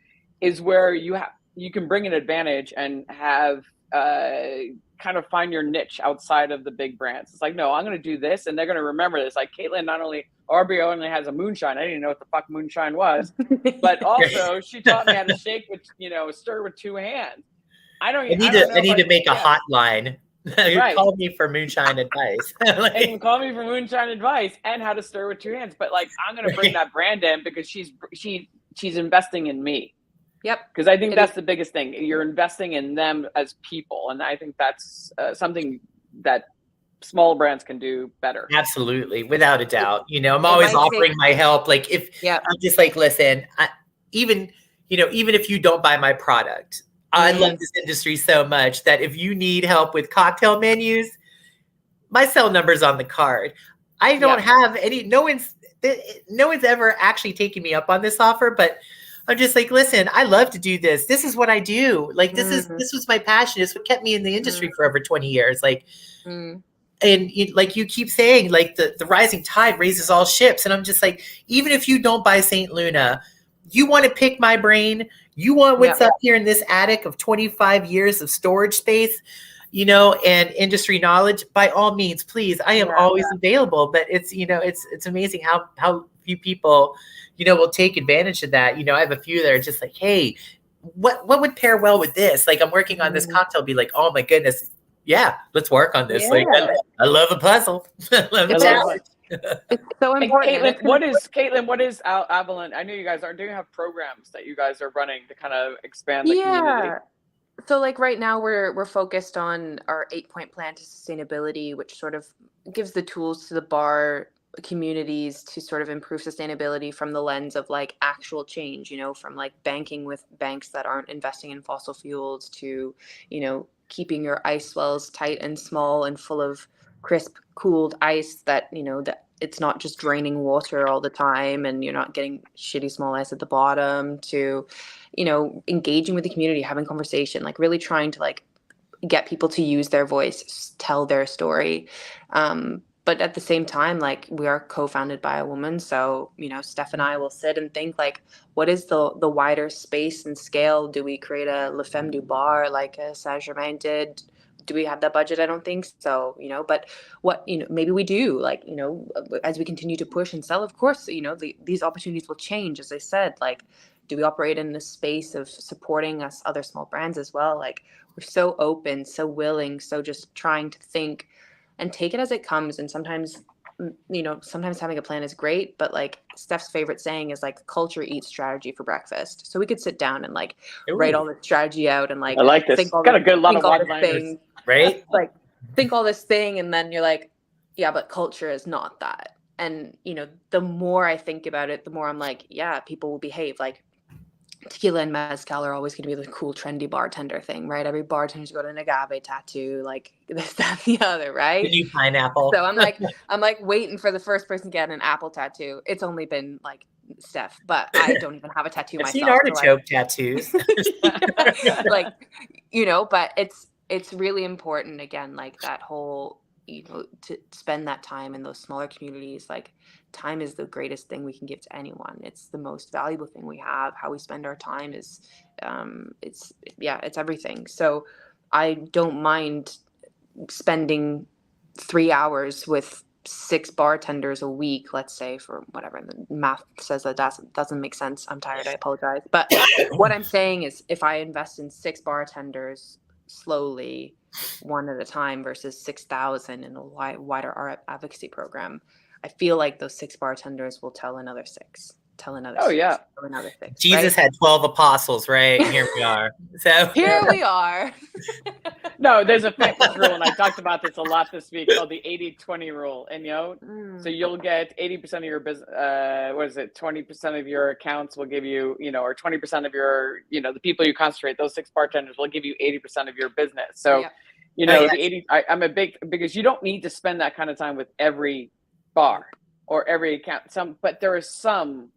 is where you can bring an advantage and have kind of find your niche outside of the big brands. It's like, no, I'm going to do this, and they're going to remember this. Like Kaitlin, Aubrey only has a moonshine. I didn't even know what the fuck moonshine was, but also she taught me how to shake with, stir with 2 hands. I need to make a hotline. Right. Call me for moonshine advice. And call me for moonshine advice and how to stir with 2 hands. But like, I'm going to bring that brand in because she's investing in me. Yep. Because I think that's the biggest thing. You're investing in them as people, and I think that's something that small brands can do better. Absolutely, without a doubt. I'm always offering my help. Like I'm just like, listen, even if you don't buy my product. I love this industry so much that if you need help with cocktail menus, my cell number's on the card. I don't have any, no one's ever actually taken me up on this offer, but I'm just like, listen, I love to do this. This is what I do. Like, this was my passion. It's what kept me in the industry for over 20 years. Like, and like you keep saying, like the rising tide raises all ships. And I'm just like, even if you don't buy St. Luna, you want to pick my brain. You want what's up here in this attic of 25 years of storage space, and industry knowledge, by all means, please. I am always available, but it's amazing how few people, will take advantage of that. I have a few that are just like, hey, what would pair well with this? Like, I'm working on this cocktail, be like, oh my goodness. Yeah, let's work on this. Like, I love a puzzle. I love a challenge. It's so important. Kaitlin, what is Avallen? I know you guys do you have programs that you guys are running to kind of expand the community? So like right now we're focused on our 8-point plan to sustainability, which sort of gives the tools to the bar communities to sort of improve sustainability from the lens of like actual change, from like banking with banks that aren't investing in fossil fuels to, keeping your ice wells tight and small and full of crisp, cooled ice that, that it's not just draining water all the time and you're not getting shitty small ice at the bottom, to, engaging with the community, having conversation, like really trying to like get people to use their voice, tell their story. But at the same time, like we are co-founded by a woman. So, Steph and I will sit and think like, what is the wider space and scale? Do we create a La Femme du Bar like Saint-Germain did? Do we have that budget? I don't think so, but what, maybe we do, like, as we continue to push and sell, of course, these opportunities will change. As I said, like, do we operate in the space of supporting us, other small brands as well? Like, we're so open, so willing, so just trying to think and take it as it comes. And sometimes, sometimes having a plan is great, but like Steph's favorite saying is like, culture eats strategy for breakfast. So we could sit down and like write all the strategy out and like, I like this. Think all got the, a good lot think of all this one-liners. thing, right? Like think all this thing. And then you're like, yeah, but culture is not that. And, the more I think about it, the more I'm like, yeah, people will behave. Like tequila and mezcal are always going to be the cool, trendy bartender thing, right? Every bartender's got an agave tattoo, like this, that, and the other, right? The new pineapple. So I'm like waiting for the first person to get an apple tattoo. It's only been like Steph, but I don't even have a tattoo I've myself. seen artichoke tattoos. like, but it's really important, again, like that whole, to spend that time in those smaller communities. Like, time is the greatest thing we can give to anyone. It's the most valuable thing we have. How we spend our time is, it's everything. So I don't mind spending 3 hours with 6 bartenders a week, let's say, for whatever the math says that doesn't make sense. I'm tired, I apologize. But what I'm saying is, if I invest in 6 bartenders slowly, one at a time, versus 6,000 in a wider advocacy program, I feel like those 6 bartenders will tell another 6. Tell another 6. Yeah. Tell another 6. Jesus had 12 apostles, right? Here we are. So here we are. No, there's a fitness rule, and I talked about this a lot this week, called the 80-20 rule. And so you'll get 80% of your business. 20% of your accounts will give you, or 20% of your, the people you concentrate. Those 6 bartenders will give you 80% of your business. So, the 80. I'm a big, because you don't need to spend that kind of time with every bar or every account. But there are some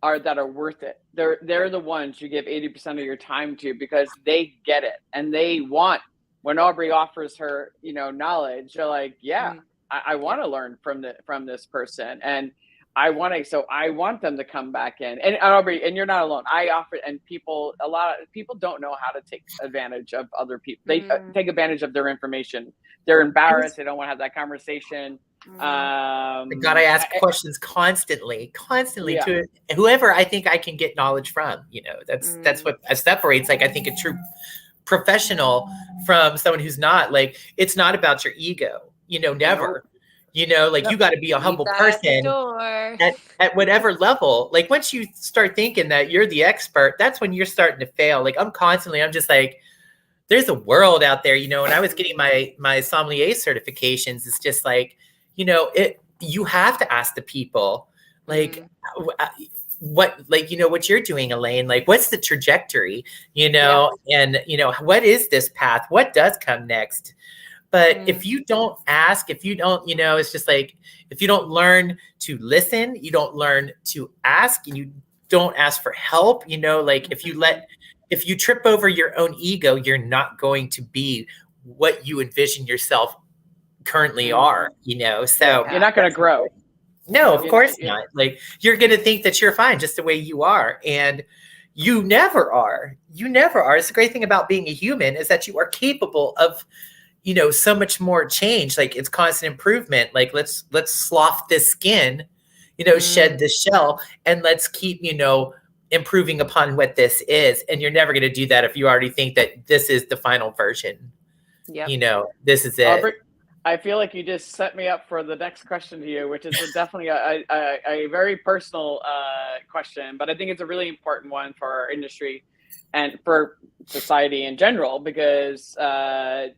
that are worth it. They're the ones you give 80% of your time to, because they get it, and they want, when Aubrey offers her, knowledge, they're like, I want to learn from this person, and I want them to come back in. And Aubrey, and you're not alone. I offer, and a lot of people don't know how to take advantage of other people. They take advantage of their information. They're embarrassed. They don't want to have that conversation. God, I ask questions constantly to whoever I think I can get knowledge from. That's what separates, like, I think, a true professional from someone who's not. Like, it's not about your ego, never. You got to be a humble person at whatever level. Like, once you start thinking that you're the expert, that's when you're starting to fail. Like, I'm just like, there's a world out there, when I was getting my sommelier certifications, it's just like, you have to ask the people, like, what you're doing, Elaine, like, what's the trajectory, and, what is this path? What does come next? But if you don't ask, if you don't, it's just like, if you don't learn to listen, you don't learn to ask, and you don't ask for help, like, if you trip over your own ego, you're not going to be what you envision yourself currently are, so you're not going to grow. No, of course not. Like, you're going to think that you're fine just the way you are. And you never are. It's the great thing about being a human, is that you are capable of, so much more change. Like, it's constant improvement. Like, let's slough this skin, shed this shell, and let's keep, improving upon what this is. And you're never going to do that if you already think that this is the final version. Yeah. This is it. Aubrey, I feel like you just set me up for the next question to you, which is definitely a very personal question, but I think it's a really important one for our industry and for society in general, because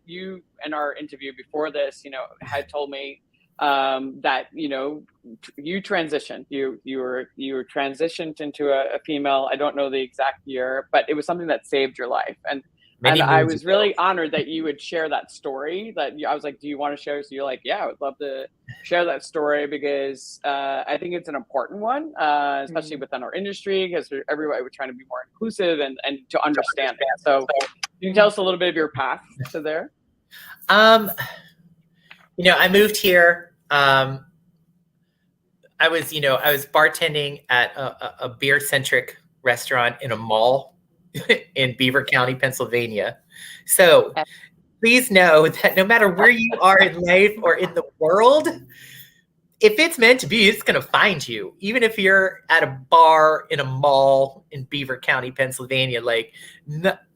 you, in our interview before this, had told me that you transitioned. You were transitioned into a female. I don't know the exact year, but it was something that saved your life. And I was really honored that you would share that story. I was like, do you want to share? So you're like, yeah, I would love to share that story, because I think it's an important one, especially within our industry, because everybody, we're trying to be more inclusive and to understand it. So you can tell us a little bit of your path to there. I moved here. I was bartending at a beer-centric restaurant in a mall in Beaver County, Pennsylvania. So please know that no matter where you are in life or in the world, if it's meant to be, it's going to find you. Even if you're at a bar in a mall in Beaver County, Pennsylvania, like,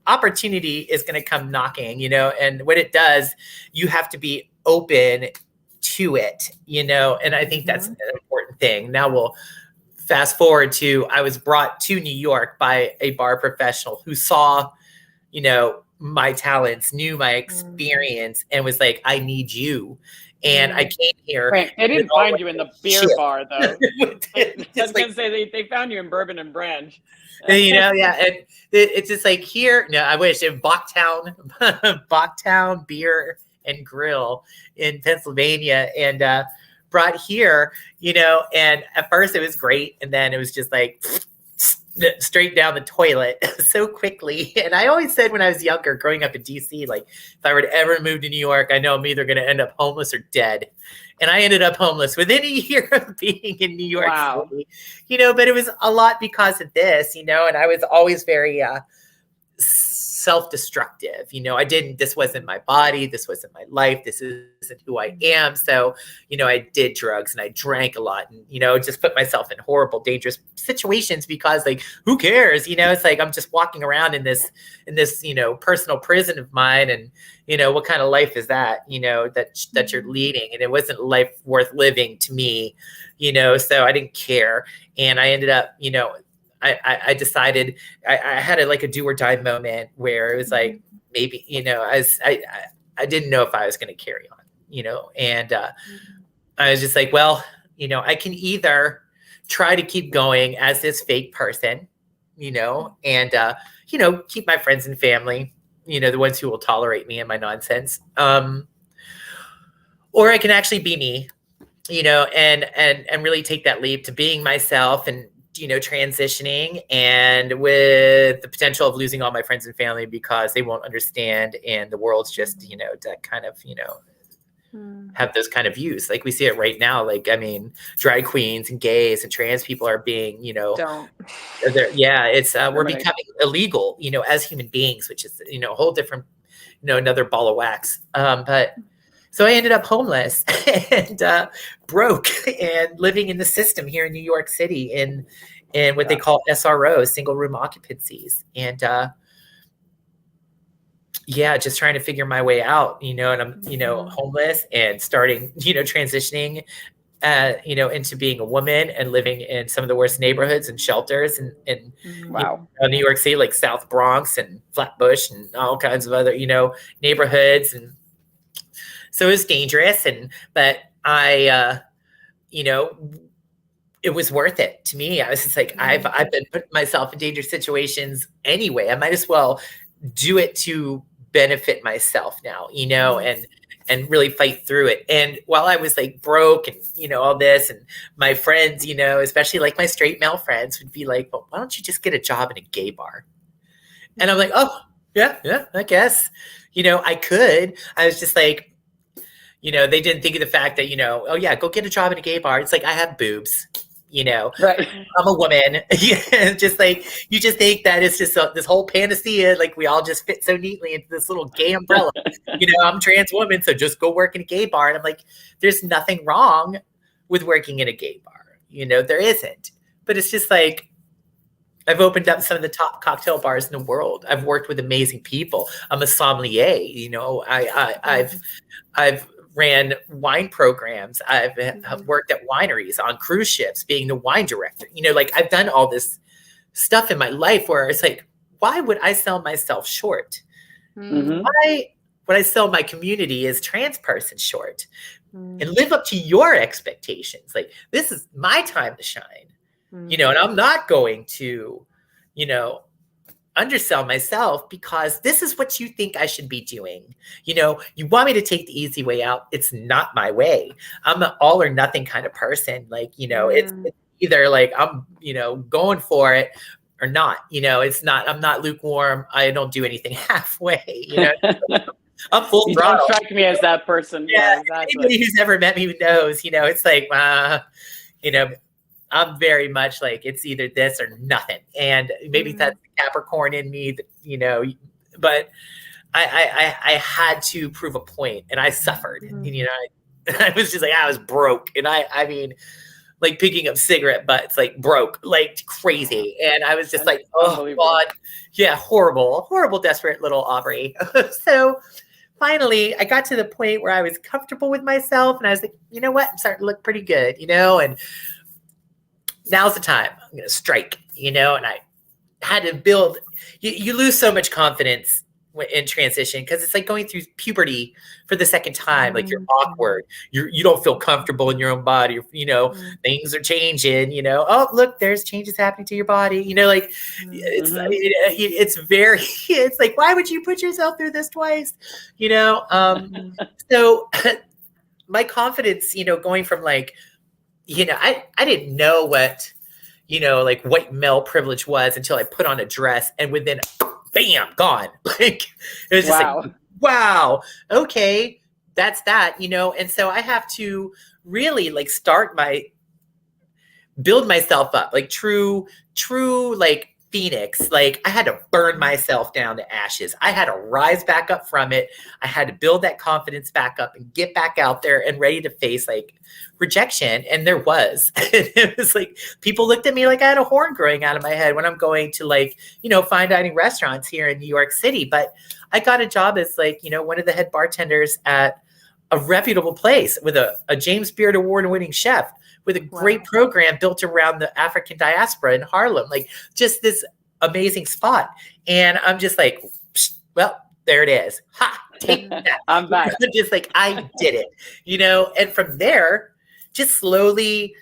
opportunity is going to come knocking, and when it does, you have to be open to it, and I think that's an important thing. Now we'll fast forward to, I was brought to New York by a bar professional who saw, my talents, knew my experience, and was like, I need you. And I came here. Frank, they didn't find you in the beer bar, though. I was going to say, they found you in Bourbon Brand. Yeah. And it's just like, here, no, I wish, in Bachtown Beer and Grill in Pennsylvania, and brought here, and at first it was great, and then it was just like, straight down the toilet so quickly. And I always said when I was younger, growing up in DC, like if I were to ever move to New York, I know I'm either going to end up homeless or dead. And I ended up homeless within a year of being in New York City, but it was a lot because of this, and I was always very self-destructive. This wasn't my body. This wasn't my life. This isn't who I am. So, I did drugs and I drank a lot and, just put myself in horrible, dangerous situations because like, who cares? It's like, I'm just walking around in this, personal prison of mine. And, what kind of life is that, that you're leading? And it wasn't life worth living to me, so I didn't care. And I ended up, I decided I had a do or die moment where it was like, maybe, I didn't know if I was going to carry on, and I was just like, well, I can either try to keep going as this fake person, and, keep my friends and family, the ones who will tolerate me and my nonsense. Or I can actually be me, and really take that leap to being myself and, transitioning, and with the potential of losing all my friends and family because they won't understand. And the world's just, that kind of, have those kind of views. Like we see it right now. Like, I mean, drag queens and gays and trans people are being, Don't. we're becoming illegal, as human beings, which is, a whole different, another ball of wax. But so I ended up homeless and broke and living in the system here in New York City in what they call SROs, single room occupancies. And just trying to figure my way out, and I'm, homeless and starting, transitioning, into being a woman and living in some of the worst neighborhoods and shelters in New York City, like South Bronx and Flatbush and all kinds of other, neighborhoods. And so it was dangerous. But I, it was worth it to me. I was just like, I've been putting myself in dangerous situations anyway. I might as well do it to benefit myself now, and really fight through it. And while I was like broke and, all this, and my friends, especially like my straight male friends would be like, well, why don't you just get a job in a gay bar? And I'm like, oh yeah, I guess, I could. I was just like, they didn't think of the fact that, oh yeah, go get a job in a gay bar. It's like, I have boobs, right. I'm a woman. Just like, you just think that it's just this whole panacea. Like we all just fit so neatly into this little gay umbrella, I'm a trans woman. So just go work in a gay bar. And I'm like, there's nothing wrong with working in a gay bar. There isn't, but it's just like, I've opened up some of the top cocktail bars in the world. I've worked with amazing people. I'm a sommelier. I've ran wine programs. I've worked at wineries, on cruise ships, being the wine director. Like I've done all this stuff in my life where it's like, why would I sell myself short? Why would I sell my community as trans person short and live up to your expectations? Like, this is my time to shine, and I'm not going to, undersell myself because this is what you think I should be doing. You want me to take the easy way out. It's not my way. I'm an all or nothing kind of person. Like, it's either like I'm, going for it or not. It's not, I'm not lukewarm. I don't do anything halfway, I'm full You throttle. don't strike me as that person. Yeah, exactly. Anybody who's ever met me knows, it's like, I'm very much like, it's either this or nothing. And maybe that's the Capricorn in me, that, but I had to prove a point, and I suffered. And, I was just like, I was broke. And I mean, like picking up cigarette butts, like broke, like crazy. And I was just like, oh God. Yeah. Horrible, desperate little Aubrey. So finally I got to the point where I was comfortable with myself, and I was like, you know what? I'm starting to look pretty good, and now's the time. I'm going to strike, and I had to build, you lose so much confidence in transition because it's like going through puberty for the second time. Like you're awkward. You don't feel comfortable in your own body. Things are changing, oh, look, there's changes happening to your body. It's very, it's like, why would you put yourself through this twice? So my confidence, going from like, I didn't know what, like white male privilege was until I put on a dress, and within, bam, gone. Like, it was just like, wow, okay, that's that, and so I have to really like build myself up, like true, like Phoenix. Like, I had to burn myself down to ashes. I had to rise back up from it. I had to build that confidence back up and get back out there and ready to face like rejection. And there was, it was like, people looked at me like I had a horn growing out of my head when I'm going to like, fine dining restaurants here in New York City. But I got a job as like, one of the head bartenders at a reputable place with a James Beard Award winning chef, with a great program built around the African diaspora in Harlem, like just this amazing spot. And I'm just like, well, there it is. Ha, take that. I'm back. Just like, I did it, and from there, just slowly,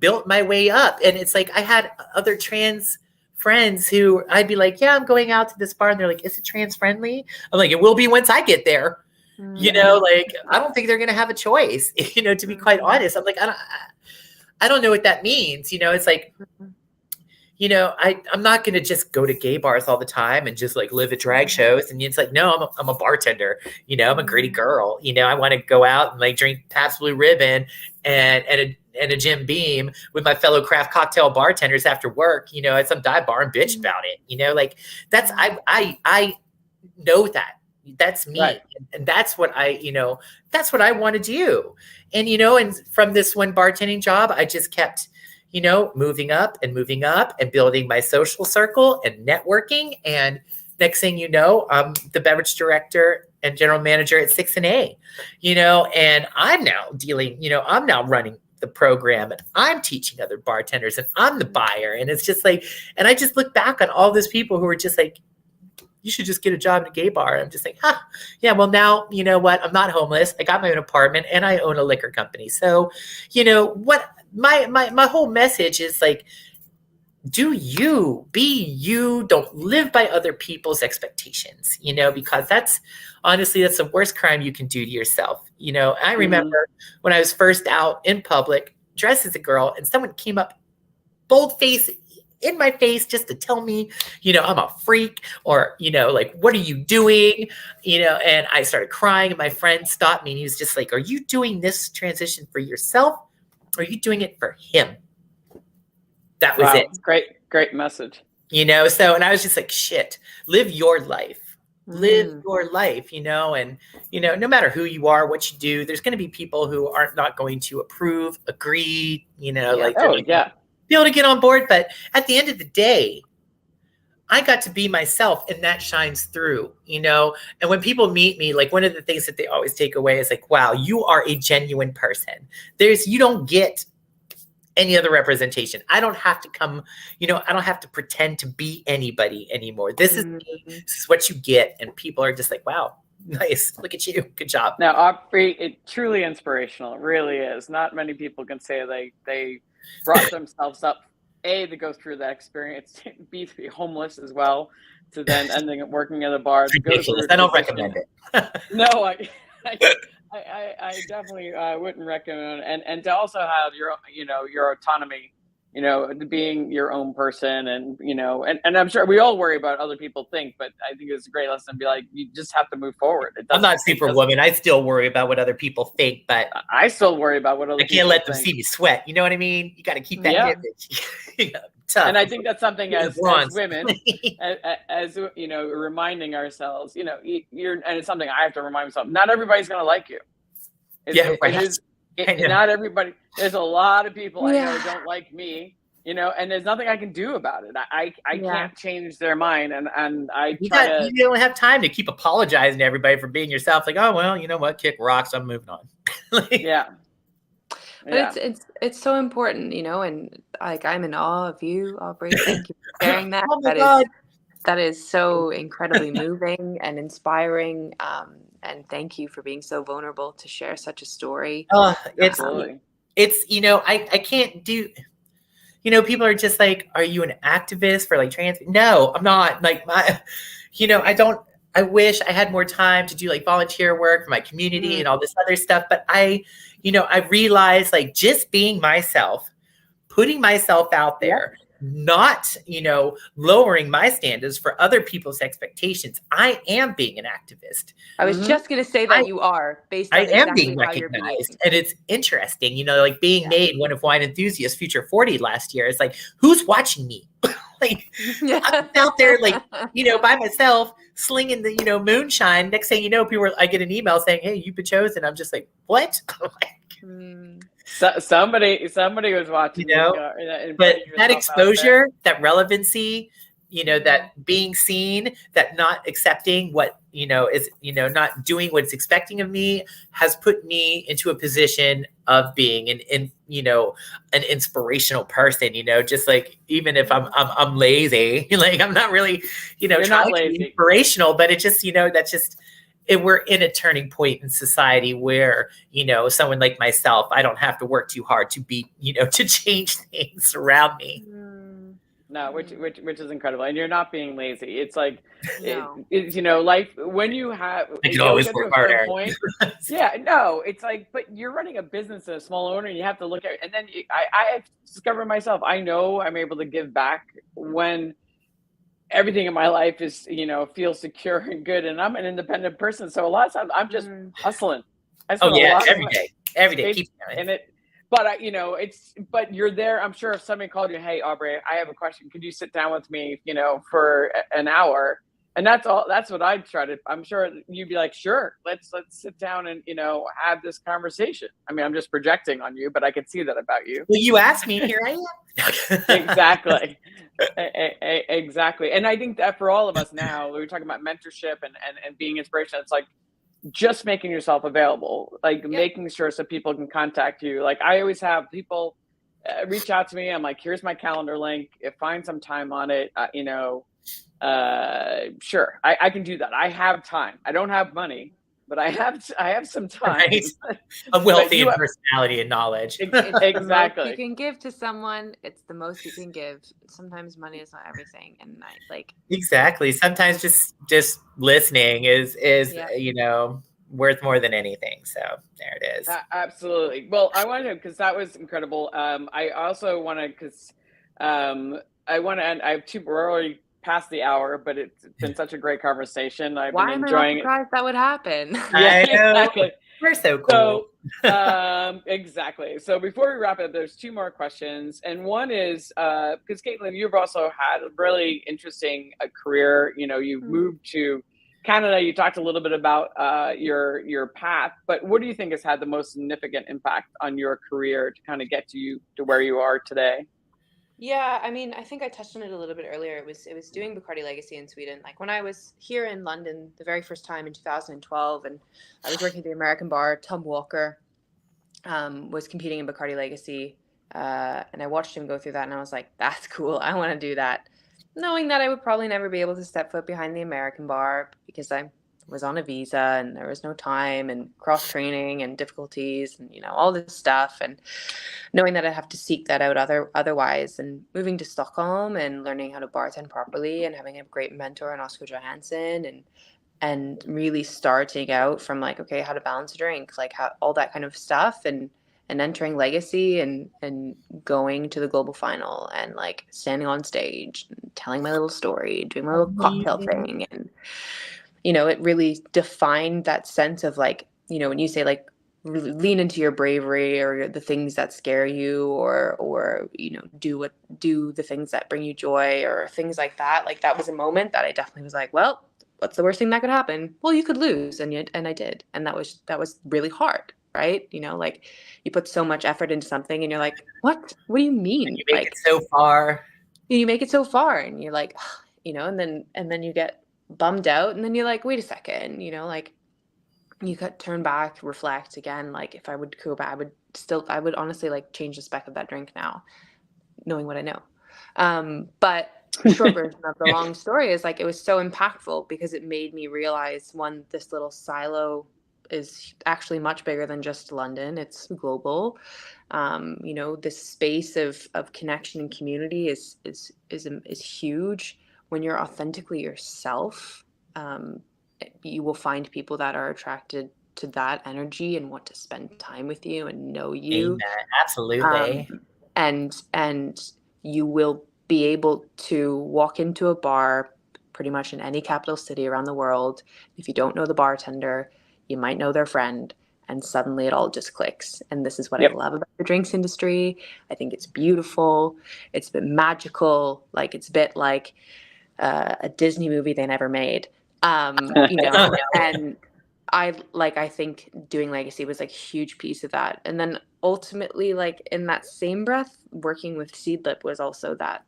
built my way up. And it's like, I had other trans friends who I'd be like, yeah, I'm going out to this bar. And they're like, is it trans friendly? I'm like, it will be once I get there. Like, I don't think they're going to have a choice, to be quite honest. I'm like, I don't know what that means. It's like, I'm not going to just go to gay bars all the time and just like live at drag shows. And it's like, no, I'm a bartender, I'm a gritty girl. I want to go out and like drink Pabst Blue Ribbon and a Jim Beam with my fellow craft cocktail bartenders after work, at some dive bar and bitch about it. Like that's, I know that. That's me. Right. And that's what that's what I want to do. And, and from this one bartending job, I just kept, moving up and building my social circle and networking. And next thing you know, I'm the beverage director and general manager at 6&A, and I'm now I'm now running the program, and I'm teaching other bartenders, and I'm the buyer. And it's just like, and I just look back on all those people who were just like, you should just get a job in a gay bar. And I'm just like, yeah, well now, you know what? I'm not homeless. I got my own apartment and I own a liquor company. So, what my whole message is like, do you, be you, don't live by other people's expectations, because that's the worst crime you can do to yourself. I remember when I was first out in public, dressed as a girl, and someone came up bold face in my face just to tell me, I'm a freak, or, like, what are you doing? And I started crying, and my friend stopped me and he was just like, are you doing this transition for yourself, or are you doing it for him? That was it. Great message. So, and I was just like, shit, live your life, live your life, and, no matter who you are, what you do, there's going to be people who aren't not going to approve, agree, be able to get on board. But at the end of the day, I got to be myself, and that shines through, and when people meet me, like, one of the things that they always take away is like, wow, you are a genuine person. You don't get any other representation. I don't have to come, I don't have to pretend to be anybody anymore. This is me. This is what you get. And people are just like, wow, nice. Look at you. Good job. Now, Aubrey, it's truly inspirational. It really is. Not many people can say they brought themselves up, A, to go through that experience, B, to be homeless as well, to then ending up working at a bar. Ridiculous. I don't recommend it. No, I definitely wouldn't recommend it. And to also have your autonomy, being your own person, and and I'm sure we all worry about what other people think, but I think it's a great lesson to be like, you just have to move forward. I'm not Superwoman. I still worry about what other people think, but I still worry about what other people think. I can't let them see me sweat. You know what I mean? You got to keep that image. Tough. And I think that's something as women, as reminding ourselves, and it's something I have to remind myself. Not everybody's going to like you. Not everybody. There's a lot of people I know don't like me, and there's nothing I can do about it. I can't change their mind, and you don't have time to keep apologizing to everybody for being yourself. Like, oh well, you know what, kick rocks. I'm moving on. But it's so important, and like, I'm in awe of you, Aubrey. Thank you for sharing that. Oh my God. That is so incredibly moving and inspiring. And thank you for being so vulnerable to share such a story. It's I can't do, people are just like, are you an activist for like trans? No, I'm not. Like, I wish I had more time to do like volunteer work for my community and all this other stuff. But I realized, like, just being myself, putting myself out there, not, lowering my standards for other people's expectations. I am being an activist. I was just going to say that you are, based on I am exactly being how you're being. recognized, and it's interesting, like being made one of Wine Enthusiasts Future 40 last year. It's like, who's watching me? Like, I'm out there, like, by myself, slinging the, moonshine. Next thing you know, I get an email saying, "Hey, you've been chosen." I'm just like, what? So, somebody was watching, but that exposure, that relevancy, that being seen, that not accepting what, is, not doing what it's expecting of me, has put me into a position of being an inspirational person, just like, even if I'm lazy, like, I'm not really, trying to be inspirational, but it just, that's just, we're in a turning point in society where, someone like myself, I don't have to work too hard to be, to change things around me. No, which is incredible. And you're not being lazy. It's like, life, when you have, I can always work harder. It's like, but you're running a business as a small owner, and you have to look at it. And then I discovered myself, I know I'm able to give back when everything in my life is, feels secure and good. And I'm an independent person. So a lot of times I'm just hustling. Every day. Keep going. But you're there. I'm sure if somebody called you, "Hey, Aubrey, I have a question. Could you sit down with me, for an hour?" And that's what I'd try to, I'm sure you'd be like, "Sure, let's sit down and, have this conversation." I mean, I'm just projecting on you, but I can see that about you. Well, you asked me, here I am. Exactly. Exactly. And I think that for all of us now, we're talking about mentorship and being inspirational. It's like, just making yourself available, like making sure so people can contact you. Like, I always have people reach out to me. I'm like, here's my calendar link. Find some time on it. Sure, I can do that. I have time. I don't have money, but I have some time. Right. A wealthy in personality and knowledge. Exactly. You can give to someone. It's the most you can give. Sometimes money is not everything, and exactly. Sometimes just listening is worth more than anything. So there it is. Absolutely. Well, I wanted to, because that was incredible. I also want to, because I want to end. I have we're already past the hour, but it's been such a great conversation. I've been enjoying it. Why am I not surprised that would happen? I know. Exactly. We're so cool. So, exactly. So before we wrap up, there's two more questions. And one is, because Kaitlin, you've also had a really interesting career. You've moved to Canada. You talked a little bit about your path, but what do you think has had the most significant impact on your career to kind of get you to where you are today? Yeah, I mean, I think I touched on it a little bit earlier. It was doing Bacardi Legacy in Sweden. Like, when I was here in London the very first time in 2012, and I was working at the American bar, Tom Walker was competing in Bacardi Legacy, and I watched him go through that, and I was like, that's cool. I want to do that, knowing that I would probably never be able to step foot behind the American bar because I was on a visa and there was no time, and cross training and difficulties and all this stuff, and knowing that I'd have to seek that out otherwise, and moving to Stockholm and learning how to bartend properly and having a great mentor in Oscar Johansson, and really starting out from like, okay, how to balance a drink, like how all that kind of stuff, and entering Legacy and going to the global final and like standing on stage and telling my little story, doing my little cocktail thing. And it really defined that sense of like, when you say like lean into your bravery or the things that scare you, or do the things that bring you joy or things like that. Like, that was a moment that I definitely was like, well, what's the worst thing that could happen? Well, you could lose, and I did, and that was really hard, right? Like, you put so much effort into something, and you're like, what do you mean? And you make it so far. You make it so far, and you're like, and then you get bummed out, and then you're like, wait a second, like, you could turn back, reflect again. Like, if I would go back, I would honestly like change the spec of that drink now, knowing what I know. But the short version of the long story is like, it was so impactful because it made me realize, one, this little silo is actually much bigger than just London. It's global. This space of connection and community is huge. When you're authentically yourself, you will find people that are attracted to that energy and want to spend time with you and know you. Absolutely. and you will be able to walk into a bar pretty much in any capital city around the world. If you don't know the bartender, you might know their friend, and suddenly it all just clicks. And this is what I love about the drinks industry. I think it's beautiful. It's a bit magical. Like, it's a bit like a Disney movie they never made. You know, and I think doing legacy was like a huge piece of that. And then ultimately, like, in that same breath, working with Seedlip was also that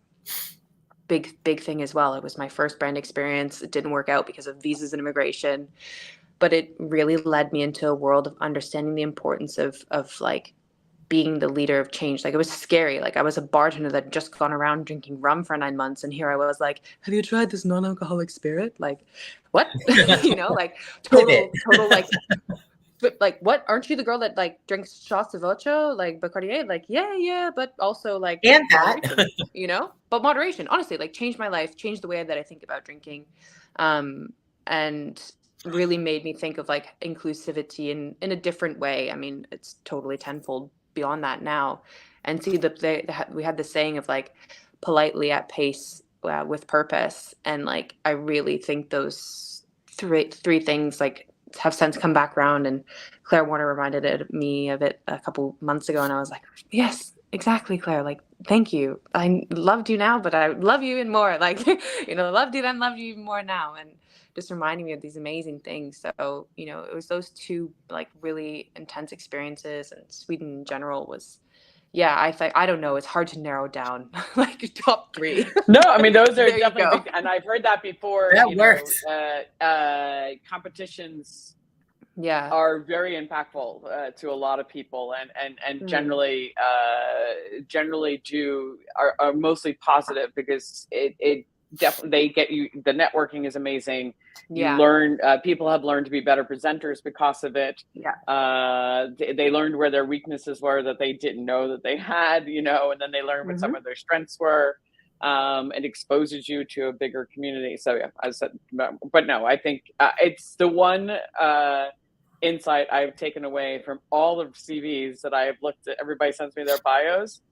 big thing as well. It was my first brand experience. It didn't work out because of visas and immigration, but it really led me into a world of understanding the importance of like being the leader of change. Like, it was scary. Like, I was a bartender that had just gone around drinking rum for 9 months, and here I was like, have you tried this non-alcoholic spirit? Like, what? You know, like total like, what? Aren't you the girl that like drinks shots of ocho, like Bacardi? Like, yeah, but also like, and that, you know, but moderation, honestly, like, changed my life, changed the way that I think about drinking, and really made me think of like inclusivity in a different way. I mean, it's totally tenfold beyond that now. And see, we had the saying of like, politely at pace, with purpose. And like, I really think those three things like have since come back around. And Claire Warner reminded me of it a couple months ago, and I was like, yes, exactly, Claire. Like, thank you. I loved you now, but I love you even more. Like, you know, loved you then, loved you even more now. And just reminding me of these amazing things. So, you know, it was those two like really intense experiences, and Sweden in general was, I don't know. It's hard to narrow down like top 3. No, I mean, those are There you definitely go. big, and I've heard that before. That works. Competitions are very impactful to a lot of people, and generally are mostly positive, because it definitely, they get you, the networking is amazing. You learn, people have learned to be better presenters because of it. They learned where their weaknesses were that they didn't know that they had, you know, and then they learned what some of their strengths were. It exposes you to a bigger community. So yeah, I said, but no, I think it's the one insight I've taken away from all the CVs that I have looked at. Everybody sends me their bios.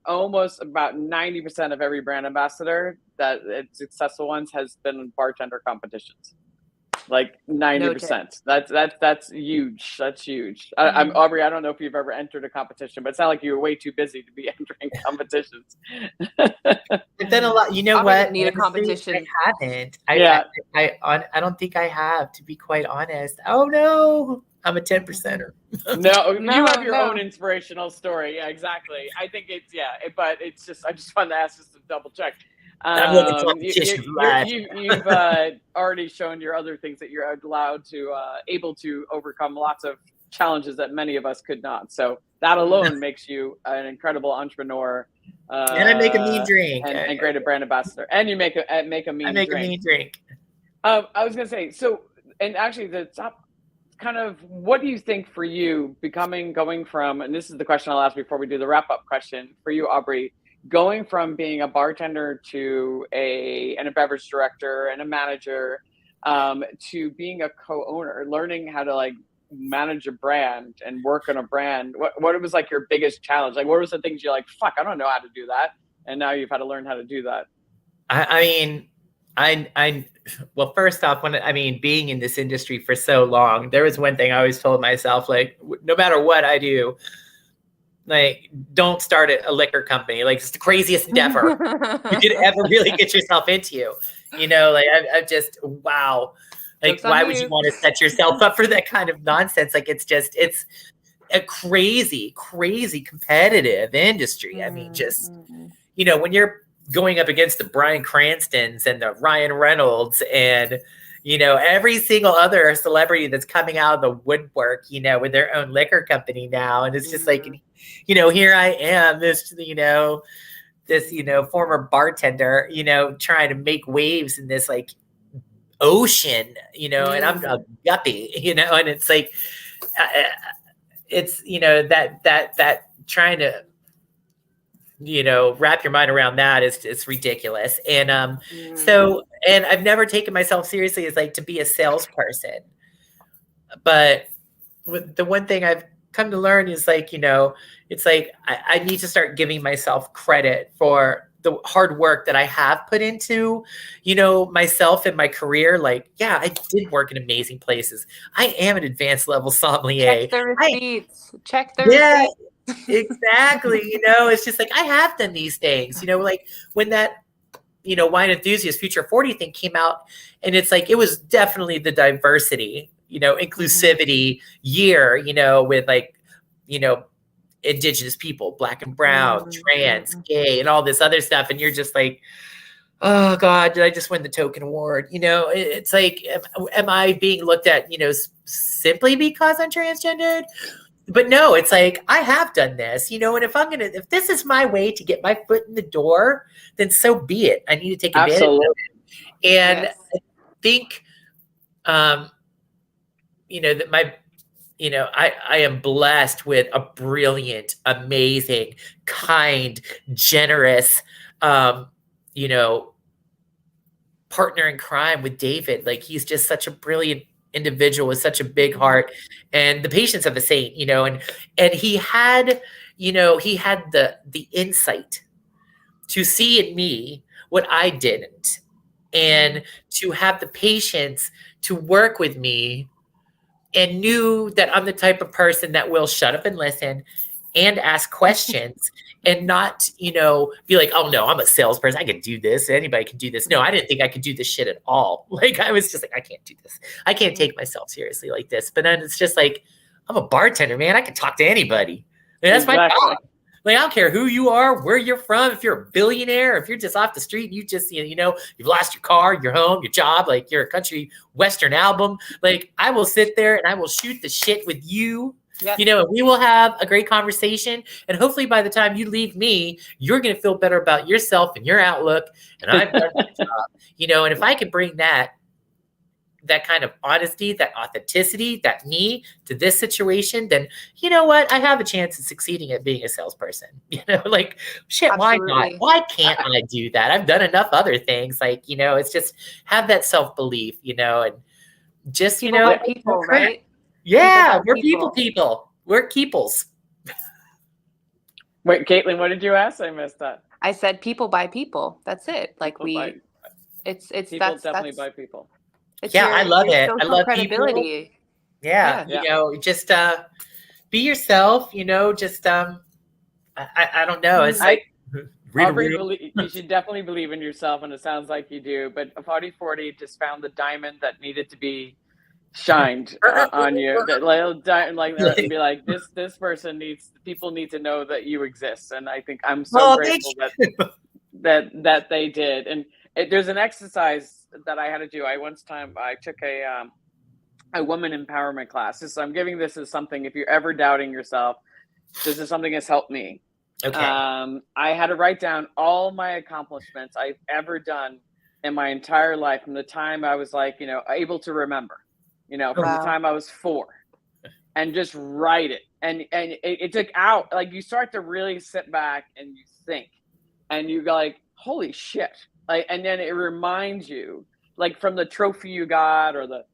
Almost about 90% of every brand ambassador that it's successful ones has been in bartender competitions. Like 90%. That's huge. That's huge. I'm Aubrey. I don't know if you've ever entered a competition, but it's not like you were way too busy to be entering competitions. I've done a lot. You know Aubrey what? Need a competition. I haven't. I don't think I have, to be quite honest. Oh no, I'm a 10%er. No, you have your own inspirational story. Yeah, exactly. I think it's but it's just, I just wanted to ask just to double check. You've already shown your other things that you're allowed to, able to overcome lots of challenges that many of us could not. So that alone makes you an incredible entrepreneur. And I make a mean drink. And great brand ambassador. And you make a mean drink. I was going to say, so, and actually the top kind of, what do you think for you going from, and this is the question I'll ask before we do the wrap up question for you, Aubrey, going from being a bartender to a beverage director and a manager, to being a co-owner, learning how to like manage a brand and work on a brand. What was like your biggest challenge? Like, what was the things you're like, fuck, I don't know how to do that, and now you've had to learn how to do that? Well, first off, being in this industry for so long, there was one thing I always told myself, like, no matter what I do, like, don't start a liquor company. Like, it's the craziest endeavor you could ever really get yourself into. You know, like, I just, wow. Like, why would you want to set yourself up for that kind of nonsense? Like, it's a crazy, crazy competitive industry. I mean, just, you know, when you're going up against the Bryan Cranstons and the Ryan Reynolds and, you know, every single other celebrity that's coming out of the woodwork, you know, with their own liquor company now. And it's just like, you know, here I am, this former bartender, you know, trying to make waves in this like ocean, you know, and I'm a guppy, you know, and it's like, it's, you know, that trying to, you know, wrap your mind around that it's ridiculous. And so, and I've never taken myself seriously as like to be a salesperson, but the one thing I've come to learn is like, it's like I need to start giving myself credit for the hard work that I have put into, myself and my career. Like, yeah, I did work in amazing places. I am an advanced level sommelier. Check the receipts. Check the Yeah, receipts. exactly. It's just like, I have done these things, like when that, Wine Enthusiast Future 40 thing came out, and it's like, it was definitely the diversity, inclusivity year, with like, Indigenous people, Black and brown, trans, gay, and all this other stuff. And you're just like, oh God, did I just win the token award? It's like, am I being looked at, simply because I'm transgendered? But no, it's like, I have done this, and if this is my way to get my foot in the door, then so be it. I need to take advantage of it. And Yes. I think, that I am blessed with a brilliant, amazing, kind, generous, partner in crime with David. Like, he's just such a brilliant individual with such a big heart and the patience of a saint, and he had the insight to see in me what I didn't, and to have the patience to work with me, and knew that I'm the type of person that will shut up and listen and ask questions and not, be like, oh no, I'm a salesperson. I can do this. Anybody can do this. No, I didn't think I could do this shit at all. Like, I was just like, I can't do this. I can't take myself seriously like this. But then it's just like, I'm a bartender, man. I can talk to anybody. And that's my job. Like, I don't care who you are, where you're from, if you're a billionaire, if you're just off the street and you just, you've lost your car, your home, your job, like you're a country western album. Like, I will sit there and I will shoot the shit with you. Yep. And we will have a great conversation. And hopefully by the time you leave me, you're going to feel better about yourself and your outlook. And I've done my job, and if I can bring that kind of honesty, that authenticity, that me to this situation, then you know what? I have a chance of succeeding at being a salesperson. Like, shit, absolutely. Why not? Why can't I do that? I've done enough other things. Like, it's just have that self-belief, and just, people, right? Yeah, we're people. We're keeples. Wait, Kaitlin, what did you ask? I missed that. I said people by people. That's it. Like it's people that's definitely by people. I love it. I love credibility. People. Yeah, just be yourself. Just I don't know. It's like Aubrey, you should definitely believe in yourself, and it sounds like you do. But 4040 just found the diamond that needed to be shined on you. That and be like, this person people need to know that you exist. And I think I'm so grateful that they did. And there's an exercise that I had to do. I took a woman empowerment class. So I'm giving this as something, if you're ever doubting yourself, this is something that's helped me. Okay. I had to write down all my accomplishments I've ever done in my entire life, from the time I was like, able to remember, from the time I was 4, and just write it. And it took out, like, you start to really sit back and you think, and you go like, holy shit. Like, and then it reminds you, like, from the trophy you got or the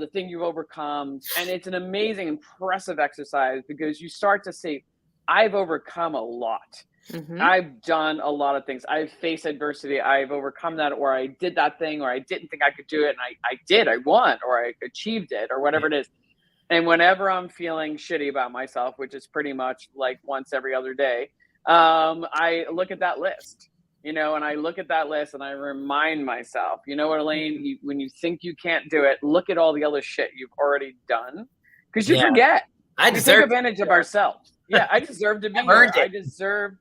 thing you've overcome. And it's an amazing, impressive exercise, because you start to see, I've overcome a lot. Mm-hmm. I've done a lot of things. I've faced adversity. I've overcome that, or I did that thing, or I didn't think I could do it, and I did. I won, or I achieved it, or whatever it is. And whenever I'm feeling shitty about myself, which is pretty much like once every other day, I look at that list, and I look at that list and I remind myself, Elaine, when you think you can't do it, look at all the other shit you've already done, because you forget. We take advantage of ourselves. Yeah, I deserve to be here. I deserve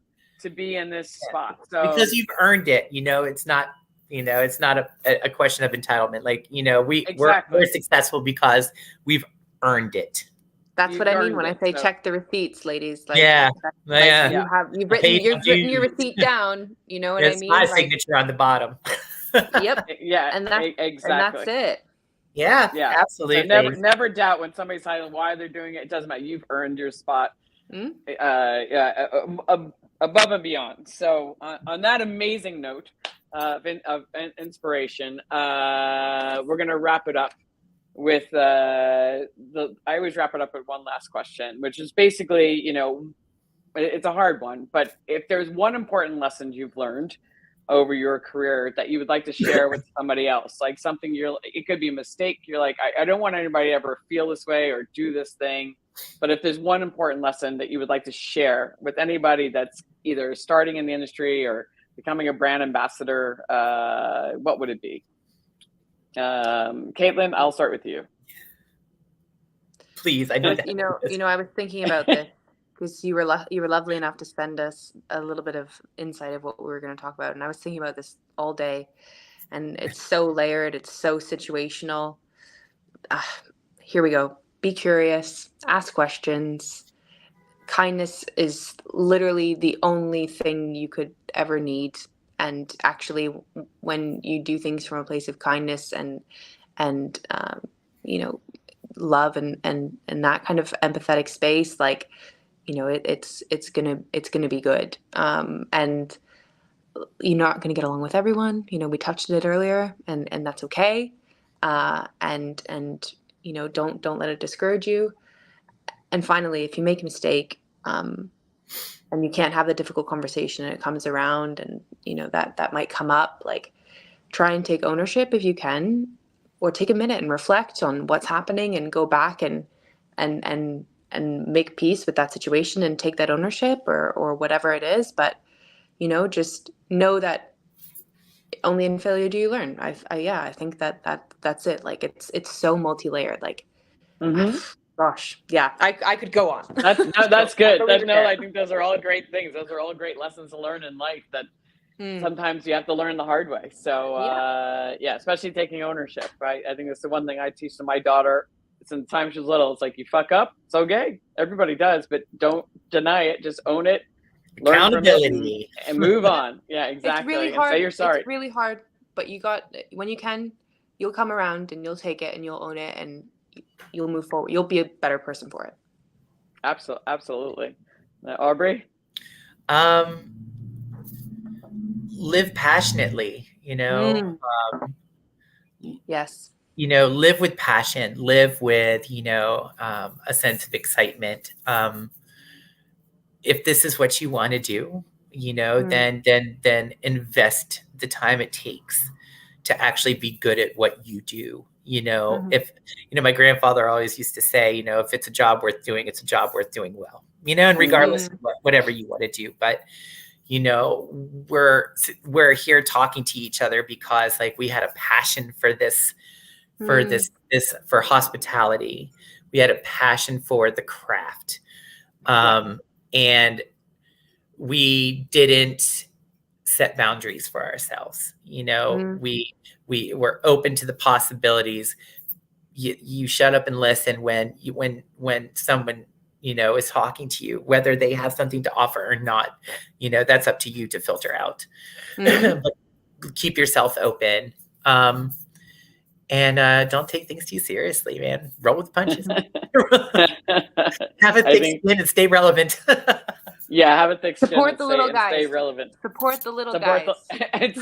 to be in this spot. So because you've earned it, it's not, it's not a question of entitlement. Like, we're successful because we've earned it. That's what I mean when I say check the receipts, ladies. Like, you've written your receipt down. You know what I mean? My signature on the bottom. Yep. Yeah. And that's it. Yeah. Absolutely. So never doubt when somebody's telling why they're doing it. It doesn't matter. You've earned your spot. Above and beyond. So on that amazing note of inspiration, we're going to wrap it up. with I always wrap it up with one last question, which is basically, it's a hard one, but if there's one important lesson you've learned over your career that you would like to share with somebody else, like something it could be a mistake. You're like, I don't want anybody to ever feel this way or do this thing. But if there's one important lesson that you would like to share with anybody that's either starting in the industry or becoming a brand ambassador, what would it be? Kaitlin, I'll start with you. Please, I know that. I was thinking about this because you were lovely enough to send us a little bit of insight of what we were going to talk about, and I was thinking about this all day, and it's so layered, it's so situational. Here we go. Be curious, ask questions. Kindness is literally the only thing you could ever need. And actually, when you do things from a place of kindness and love and that kind of empathetic space, like, it's gonna be good. And you're not gonna get along with everyone. We touched it earlier, and that's okay. And don't let it discourage you. And finally, if you make a mistake, and you can't have the difficult conversation and it comes around and, that might come up, like, try and take ownership if you can, or take a minute and reflect on what's happening and go back and make peace with that situation and take that ownership or whatever it is. But, just know that only in failure do you learn. I think that's it. Like, it's so multi-layered, like, gosh, yeah, I could go on. That's good. I think those are all great things. Those are all great lessons to learn in life that sometimes you have to learn the hard way. So especially taking ownership, right? I think that's the one thing I teach to my daughter since the time she was little. It's like, you fuck up, it's okay. Everybody does, but don't deny it. Just own it. Learn Accountability. and move on. Yeah, exactly. It's really hard. And say you're sorry. It's really hard, but when you can, you'll come around and you'll take it and you'll own it and you'll move forward. You'll be a better person for it. Absolutely. Aubrey? Live passionately, Yes. Live with passion, live with, a sense of excitement. If this is what you want to do, then invest the time it takes to actually be good at what you do. If, my grandfather always used to say, if it's a job worth doing, it's a job worth doing well, and regardless of whatever you want to do. But, we're here talking to each other because, like, we had a passion for this, for hospitality. We had a passion for the craft. And we didn't set boundaries for ourselves. We were open to the possibilities. You shut up and listen when someone, is talking to you, whether they have something to offer or not, that's up to you to filter out. But keep yourself open. And don't take things too seriously, man. Roll with punches. Have a thick skin and stay relevant. Yeah, have a thick skin. Support the little guys. Stay relevant. Support the little guys.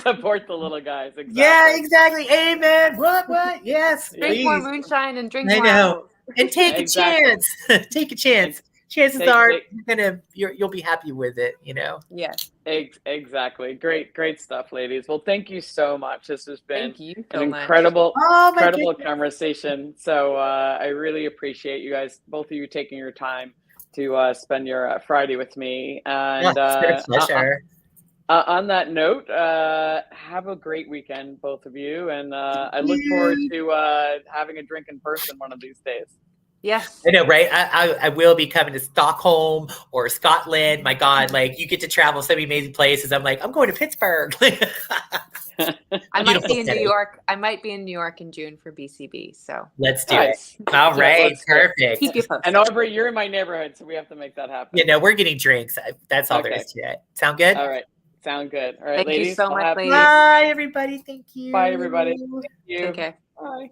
Support the little guys. Exactly. Yeah, exactly. Amen. What? Yes. Drink more moonshine and drink more. I know. And take a chance. Take a chance. Chances are you'll be happy with it, Yes. Exactly. Great stuff, ladies. Well, thank you so much. This has been an incredible conversation. So I really appreciate you guys, both of you, taking your time to spend your Friday with me. And it's been a pleasure. On that note, have a great weekend, both of you. And I look forward to having a drink in person one of these days. Yes. I know, right? I will be coming to Stockholm or Scotland. My God, like, you get to travel so many amazing places. I'm like, I'm going to Pittsburgh. I might be in New York. I might be in New York in June for BCB. So let's do it. All right. Perfect. Keep you posted. And Aubrey, you're in my neighborhood, so we have to make that happen. We're getting drinks. That's all there is to it. Sound good? All right. Sound good. All right, Thank ladies. you so much, ladies. Bye, everybody. Thank you. Bye, everybody. Thank you. Take care. Bye.